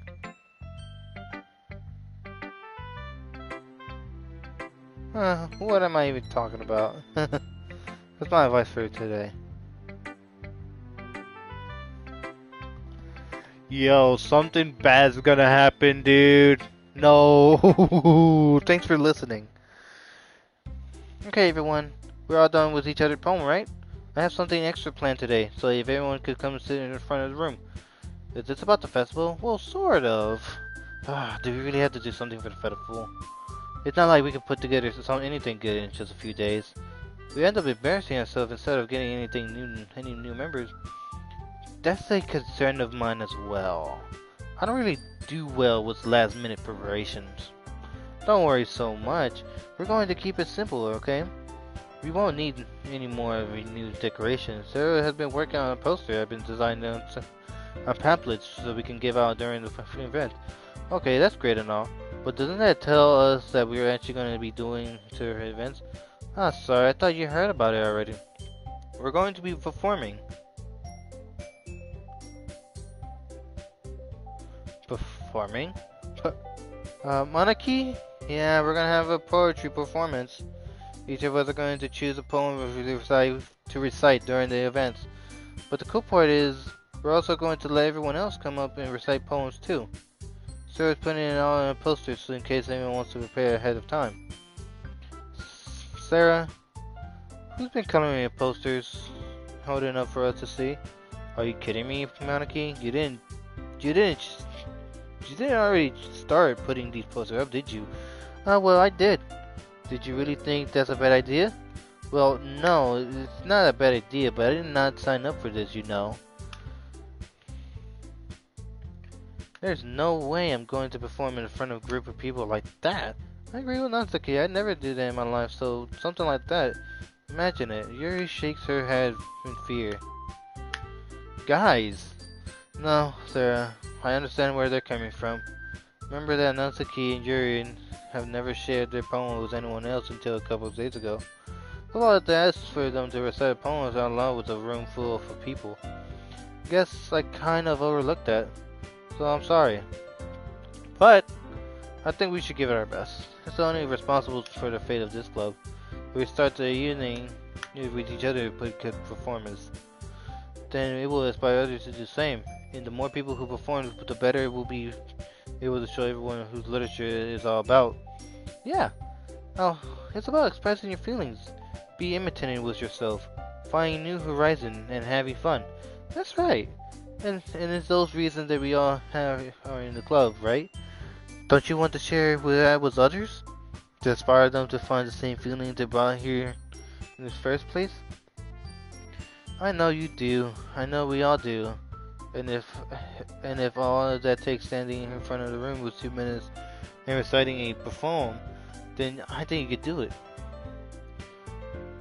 What am I even talking about? That's my advice for today. Yo, something bad's gonna happen, dude. No. Thanks for listening. Okay, everyone. We're all done with each other's poem, right? I have something extra planned today, so if everyone could come sit in the front of the room. Is this about the festival? Well, sort of. Do we really have to do something for the festival? It's not like we can put together anything good in just a few days. We end up embarrassing ourselves instead of getting any new members. That's a concern of mine as well. I don't really do well with last minute preparations. Don't worry so much. We're going to keep it simple, okay? We won't need any more new decorations. Sarah has been working on a poster I've been designing on pamphlets so we can give out during the event. Okay, that's great and all. But doesn't that tell us that we're actually going to be doing to her events? Ah, sorry, I thought you heard about it already. We're going to be performing. Performing? Monarchy? Yeah, we're gonna have a poetry performance. Each of us are going to choose a poem to recite during the events. But the cool part is, we're also going to let everyone else come up and recite poems too. Sarah's putting it all on a poster so in case anyone wants to prepare ahead of time. Sarah, who's been coloring your posters? holding up for us to see. Are you kidding me, Manaki? You didn't already start putting these posters up, did you? Well, I did. Did you really think that's a bad idea? Well, no, it's not a bad idea, but I did not sign up for this, you know. There's no way I'm going to perform in front of a group of people like that. I agree with Natsuki, I never did that in my life, so something like that. Imagine it. Yuri shakes her head in fear. Guys! No, Sarah, I understand where they're coming from. Remember that Natsuki and Yuri have never shared their poem with anyone else until a couple of days ago. So I had to ask for them to recite poems out loud with a room full of people. Guess I kind of overlooked that, so I'm sorry. But I think we should give it our best. It's only responsible for the fate of this club. If we start the evening with each other to put good performance, then it will inspire others to do the same. And the more people who perform, the better it will be able to show everyone whose literature is all about. Yeah. Oh, it's about expressing your feelings. Be imitating with yourself, finding new horizons, and having fun. That's right. And it's those reasons that we all are in the club, right? Don't you want to share that with others? To inspire them to find the same feelings they brought here in the first place? I know you do. I know we all do. And if all that takes standing in front of the room was 2 minutes and reciting a poem, then I think you could do it.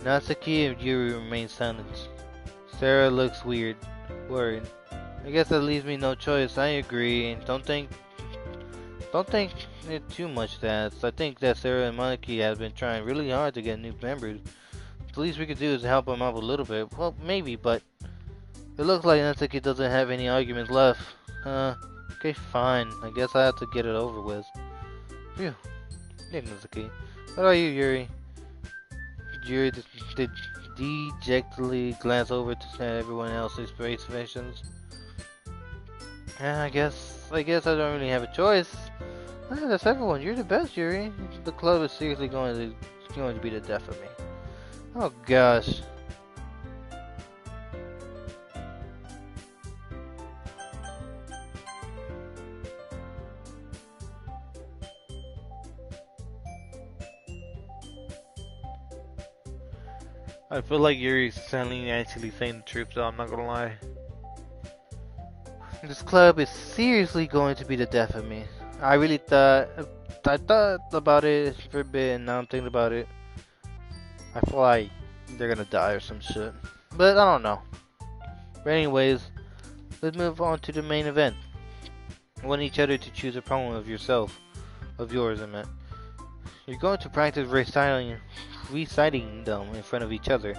Natsuki and Yuri remain silent. Sarah looks worried. I guess that leaves me no choice. I agree. And don't think it too much. That I think that Sarah and Monkey have been trying really hard to get new members. The least we could do is help them out a little bit. Well, maybe, but it looks like Natsuki doesn't have any arguments left. Okay, fine. I guess I have to get it over with. Phew. Yeah, Natsuki. What about you, Yuri? Yuri did dejectedly glance over to everyone else's expressions. I guess I don't really have a choice. That's everyone. You're the best, Yuri. The club is seriously going to be the death of me. Oh gosh. I feel like Yuri's actually saying the truth, though. I'm not gonna lie. This club is seriously going to be the death of me. I thought about it for a bit, and now I'm thinking about it. I feel like they're gonna die or some shit. But I don't know. But anyways, let's move on to the main event. I want each other to choose a poem of yours, I meant. You're going to practice reciting them in front of each other.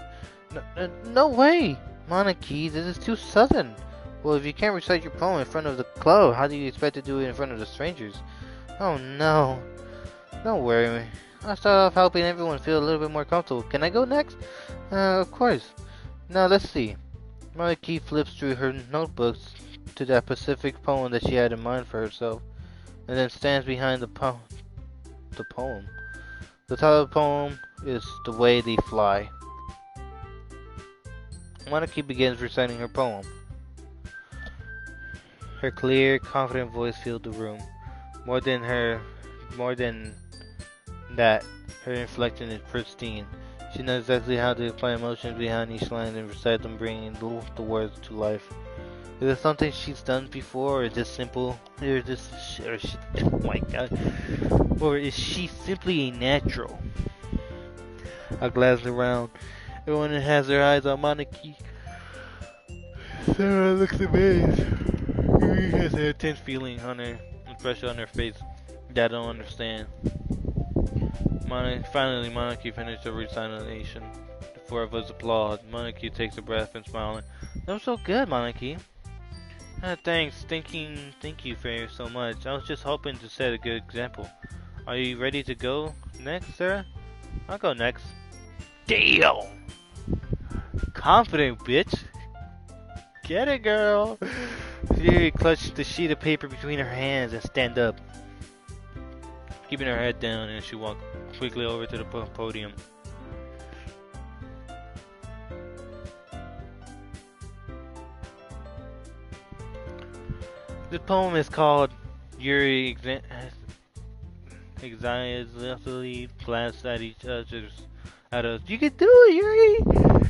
No way! Monarchy, this is too sudden. Well, if you can't recite your poem in front of the club, how do you expect to do it in front of the strangers? Oh no. Don't worry. I'll start off helping everyone feel a little bit more comfortable. Can I go next? Of course. Now let's see. Monarchy flips through her notebooks to that specific poem that she had in mind for herself, and then stands behind the poem. The title of the poem is The Way They Fly. Monarchy begins reciting her poem. Her clear, confident voice filled the room. More than that, her inflection is pristine. She knows exactly how to apply emotions behind each line and recite them, bringing the words to life. Is it something she's done before, or is this simple? Oh my god. Or is she simply a natural? I glance around. Everyone has their eyes on Monarchy. Sarah looks amazed. She has an intense feeling on her, expression on her face that I don't understand. Finally, Monarchy finished her recitation. The four of us applaud. Monarchy takes a breath and smiling. That was so good, Monarchy. Thanks. Thank you for so much. I was just hoping to set a good example. Are you ready to go next, Sarah? I'll go next. Damn! Confident, bitch. Get it, girl. She clutched the sheet of paper between her hands and stand up, keeping her head down, and she walked quickly over to the podium. This poem is called Yuri Exiliously glanced at each other's at us. You can do it, Yuri!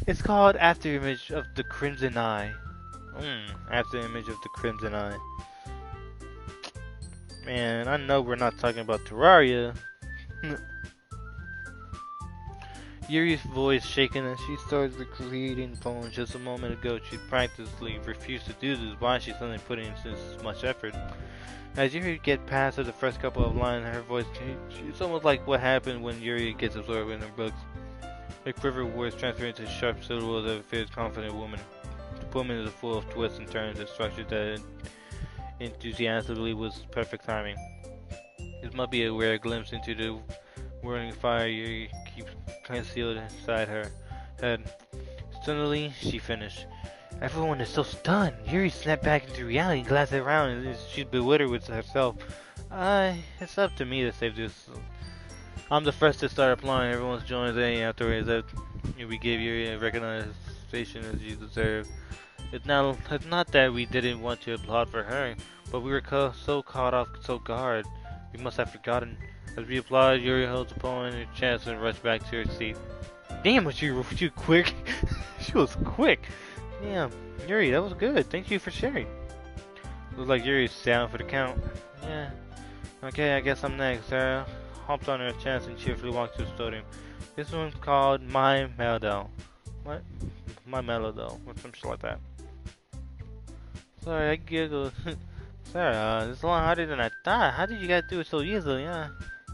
It's called After Image of the Crimson Eye. After Image of the Crimson Eye. Man, I know we're not talking about Terraria. Yuri's voice shaken as she starts reading the poem. Just a moment ago, she practically refused to do this. Why is she suddenly putting in this much effort? As Yuri gets past the first couple of lines, her voice changes. It's almost like what happened when Yuri gets absorbed in her books. Her quivered words transfer into sharp syllables of a fierce, confident woman. The poem is full of twists and turns and structure that enthusiastically was perfect timing. This might be a rare glimpse into the whirling fire Yuri keeps concealed inside her head. Suddenly, she finished. Everyone is so stunned. Yuri snapped back into reality, glanced around, and she's bewildered with herself. It's up to me to save this. I'm the first to start applying. Everyone's joined in afterwards that we gave Yuri a recognition as you deserve. It's not that we didn't want to applaud for her, but we were so caught off so guard. We must have forgotten. As we applaud, Yuri holds the poem in her chest and rushed back to her seat. Damn, was you quick? She was quick. Damn, Yuri, that was good. Thank you for sharing. Looks like Yuri's down for the count. Yeah. Okay, I guess I'm next. Sarah hopped on her chest and cheerfully walked to the studio. This one's called My Mellow. What? My Mellow, or some shit like that. Sorry, I giggled. Sarah, this is a lot harder than I thought. How did you guys do it so easily? Yeah.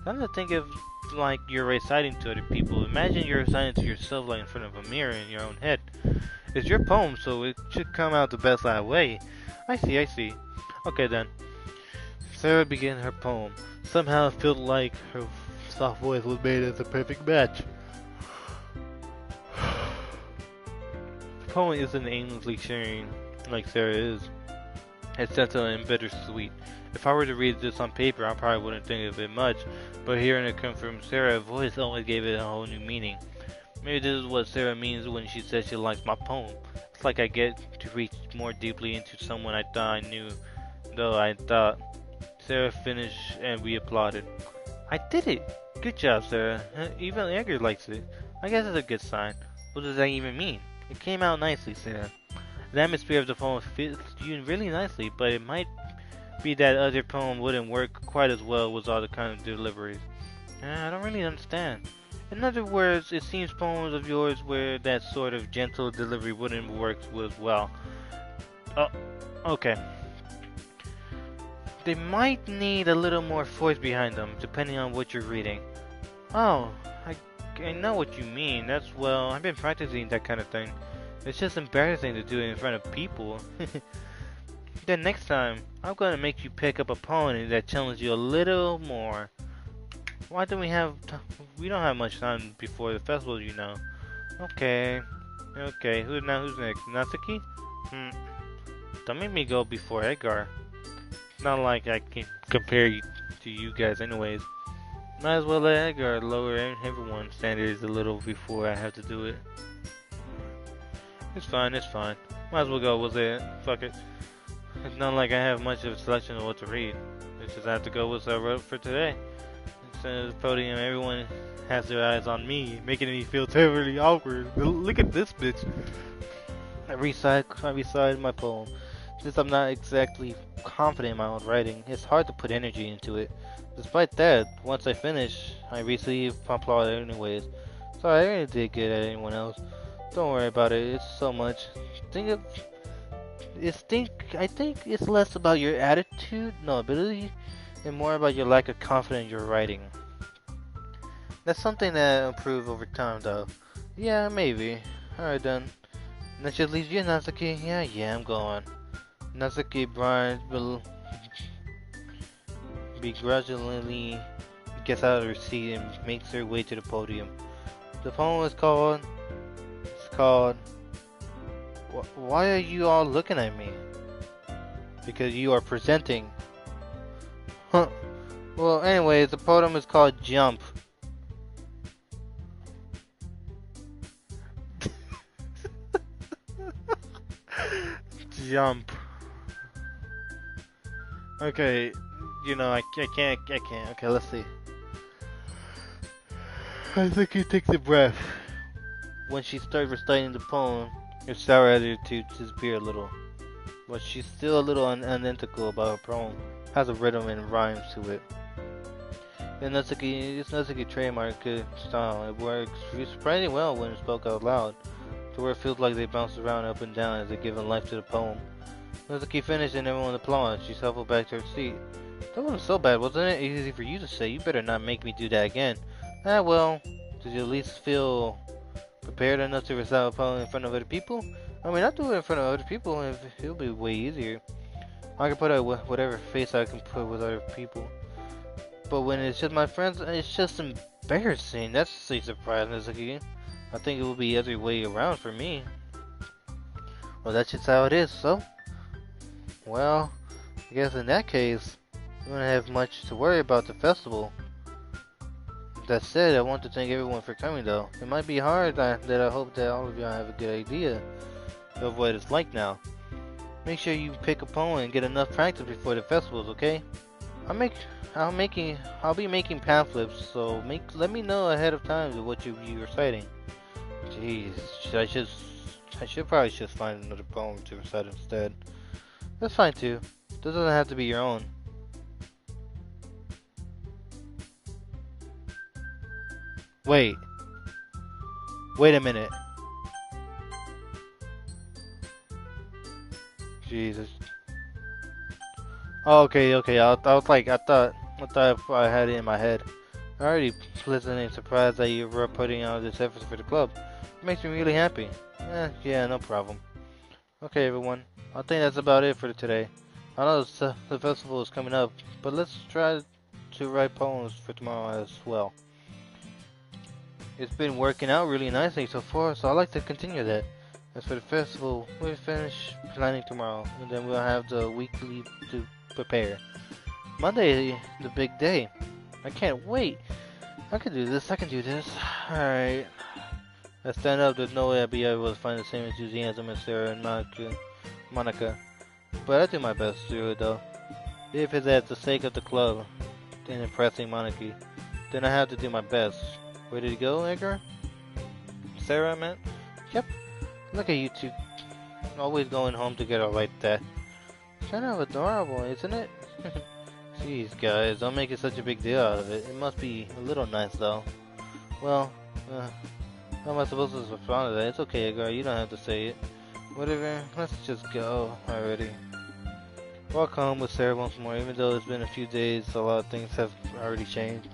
I'm to think of like you're reciting to other people. Imagine you're reciting to yourself like in front of a mirror in your own head. It's your poem, so it should come out the best that way. I see. Okay then. Sarah began her poem. Somehow it felt like her soft voice was made as a perfect match. The poem isn't aimlessly sharing like Sarah is. It's gentle and bittersweet. If I were to read this on paper, I probably wouldn't think of it much, but hearing it come from Sarah's voice always gave it a whole new meaning. Maybe this is what Sarah means when she says she likes my poem. It's like I get to reach more deeply into someone I thought I knew, though I thought. Sarah finished and we applauded. I did it! Good job, Sarah. Even Edgar likes it. I guess it's a good sign. What does that even mean? It came out nicely, Sarah. The atmosphere of the poem fits you really nicely, but it might be that other poem wouldn't work quite as well with all the kind of deliveries. I don't really understand. In other words, it seems poems of yours where that sort of gentle delivery wouldn't work as well. Oh, okay. They might need a little more force behind them, depending on what you're reading. Oh, I know what you mean. Well, I've been practicing that kind of thing. It's just embarrassing to do it in front of people. Then next time, I'm gonna make you pick up a poem that challenges you a little more. Why don't we don't have much time before the festival, you know. Okay. Who's next? Natsuki? Don't make me go before Edgar. Not like I can compare you to you guys anyways. Might as well let Edgar lower everyone's standards a little before I have to do it. It's fine. Might as well go with it. Fuck it. It's not like I have much of a selection of what to read. It's just I have to go with what I wrote for today. Instead of the podium, everyone has their eyes on me, making me feel terribly awkward. Look at this bitch. I recited my poem. Since I'm not exactly confident in my own writing, it's hard to put energy into it. Despite that, once I finish, I receive applause anyways. So I really did good at anyone else. Don't worry about it. It's so much. I think it's less about your ability, and more about your lack of confidence in your writing. That's something that improve over time, though. Yeah, maybe. Alright then. That just leaves you, Natsuki. Yeah, I'm going. Natsuki begrudgingly gets out of her seat and makes her way to the podium. The poem is called. Why are you all looking at me? Because you are presenting. Huh. Well, anyways, the poem is called Jump. Jump. Okay, you know, I can't. Okay, let's see. I think you take the breath. When she started reciting the poem, her sour attitude disappeared a little. But she's still a little unethical about her poem. Has a rhythm and rhymes to it. It's Natsuki trademark style. It works surprisingly well when it's spoke out loud, to where it feels like they bounce around up and down as they're giving life to the poem. Natsuki finished and everyone applauds. She shuffled back to her seat. That wasn't so bad, wasn't it? Easy for you to say. You better not make me do that again. Ah, well, did you at least feel prepared enough to recite a poem in front of other people? I mean, I'll do it in front of other people, and it'll be way easier. I can put out whatever face I can put with other people. But when it's just my friends, it's just embarrassing. That's a surprise, Natsuki. I think it will be the other way around for me. Well, that's just how it is, so. Well, I guess in that case, we don't have much to worry about the festival. That said, I want to thank everyone for coming though. It might be hard that I hope that all of y'all have a good idea of what it's like now. Make sure you pick a poem and get enough practice before the festivals, okay? I'll be making pamphlets, so let me know ahead of time what you're reciting. Jeez, I should probably just find another poem to recite instead. That's fine too. This doesn't have to be your own. Wait. Wait a minute. Jesus. Oh, okay. I thought I had it in my head. I'm already pleasantly surprised that you were putting out this effort for the club. It makes me really happy. Yeah, no problem. Okay, everyone. I think that's about it for today. I know the festival is coming up, but let's try to write poems for tomorrow as well. It's been working out really nicely so far, so I'd like to continue that. As for the festival, we'll finish planning tomorrow, and then we'll have the weekly to prepare. Monday, the big day. I can't wait. I can do this. Alright. I stand up. There's no way I'd be able to find the same enthusiasm as Sarah and Monica. But I do my best to do it though. If it's at the sake of the club and impressing Monica, then I have to do my best. Where did he go, Edgar? Sarah, I meant? Yep. Look at you two. Always going home together like that. Kind of adorable, isn't it? Jeez, guys, don't make it such a big deal out of it. It must be a little nice, though. Well, how am I supposed to respond to that? It's okay, Edgar. You don't have to say it. Whatever. Let's just go already. Walk home with Sarah once more. Even though it's been a few days, a lot of things have already changed.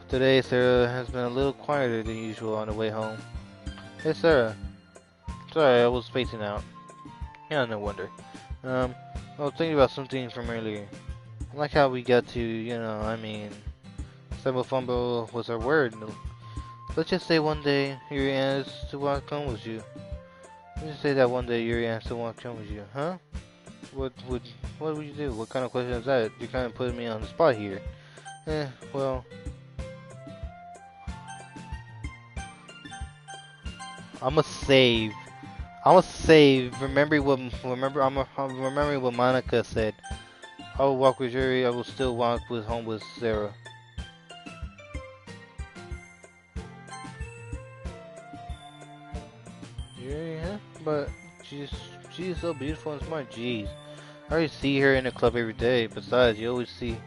Today, Sarah has been a little quieter than usual on the way home. Hey, Sarah. Sorry, I was spacing out. Yeah, no wonder. I was thinking about something from earlier. I like how we got to, stumble fumble was our word. Let's just say one day Yuri asked to walk home with you. Let's just say that one day Yuri asked to walk home with you, huh? What would you do? What kind of question is that? You're kind of putting me on the spot here. Well, I'ma save. Remember I'm remembering what Monica said. I will walk with Yuri. I will still walk home with Sarah. Yuri, huh? But she's so beautiful and smart. Jeez, I already see her in the club every day. Besides, you seem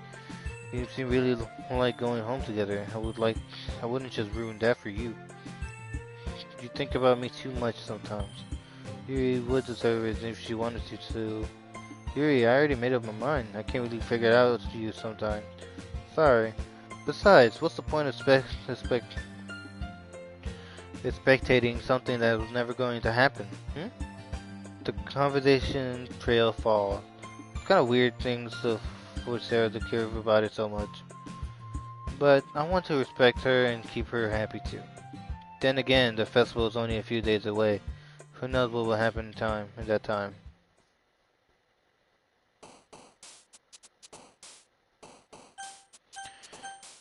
really like going home together. I wouldn't just ruin that for you. You think about me too much sometimes. Yuri would deserve it if she wanted to. Yuri, I already made up my mind. I can't really figure it out to you sometimes. Sorry. Besides, what's the point of expectating something that was never going to happen? The conversation trail falls. It's kind of weird things for Sarah to care about it so much. But I want to respect her and keep her happy too. Then again, the festival is only a few days away. Who knows what will happen in that time.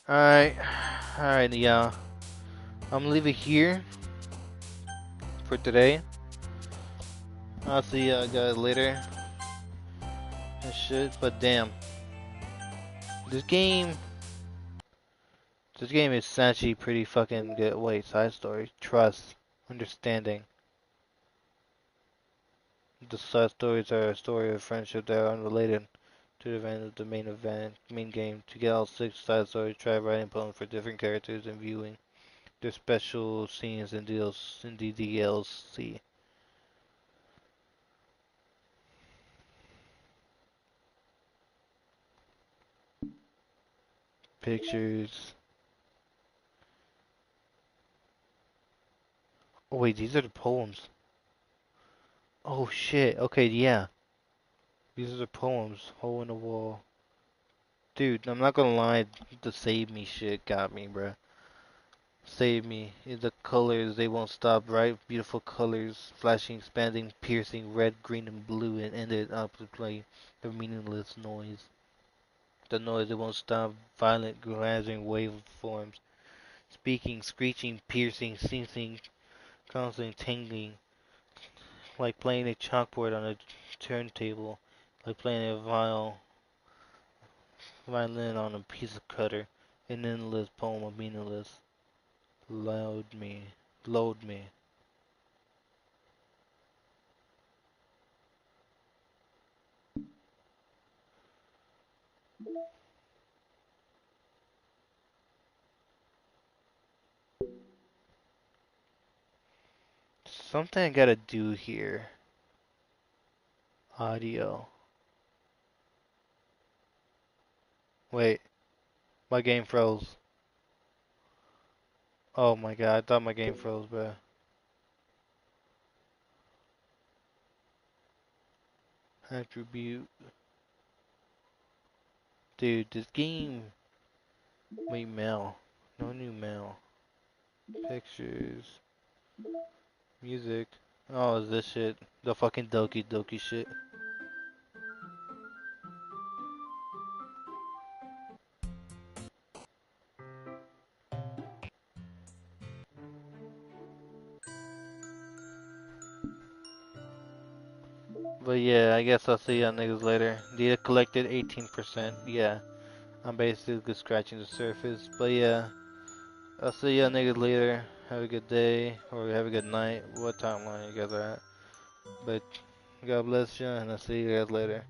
Alright, y'all. I'm leaving here for today. I'll see y'all guys later. And shit, but damn. This game, this game is actually pretty fucking good. Wait, side story, trust, understanding. The side stories are a story of friendship that are unrelated to the event of the main game. To get all 6 side stories, try writing poems for different characters and viewing their special scenes and deals in the DLC. Pictures. Oh wait, these are the poems. Oh shit. Okay, yeah. These are the poems. Hole in the wall. Dude, I'm not gonna lie, the save me shit got me, bruh. Save me. The colors, they won't stop, right? Beautiful colors, flashing, expanding, piercing, red, green, and blue, and ended up to play a meaningless noise. The noise, it won't stop, violent, glancing waveforms, speaking, screeching, piercing, ceasing, constantly tingling, like playing a chalkboard on a turntable, like playing a violin on a piece of cutter, an endless poem of meaningless. Load me, load me. Something I gotta do here. Audio. Wait, my game froze. Oh my god, I thought my game froze, bro. Attribute. Dude, this game. Wait, mail. No new mail. Pictures. Music. Oh, is this shit? The fucking Doki shit. But yeah, I guess I'll see y'all niggas later. Data collected 18%. Yeah, I'm basically scratching the surface. But yeah, I'll see y'all niggas later. Have a good day, or have a good night. What timeline you guys are at. But God bless you, and I'll see you guys later.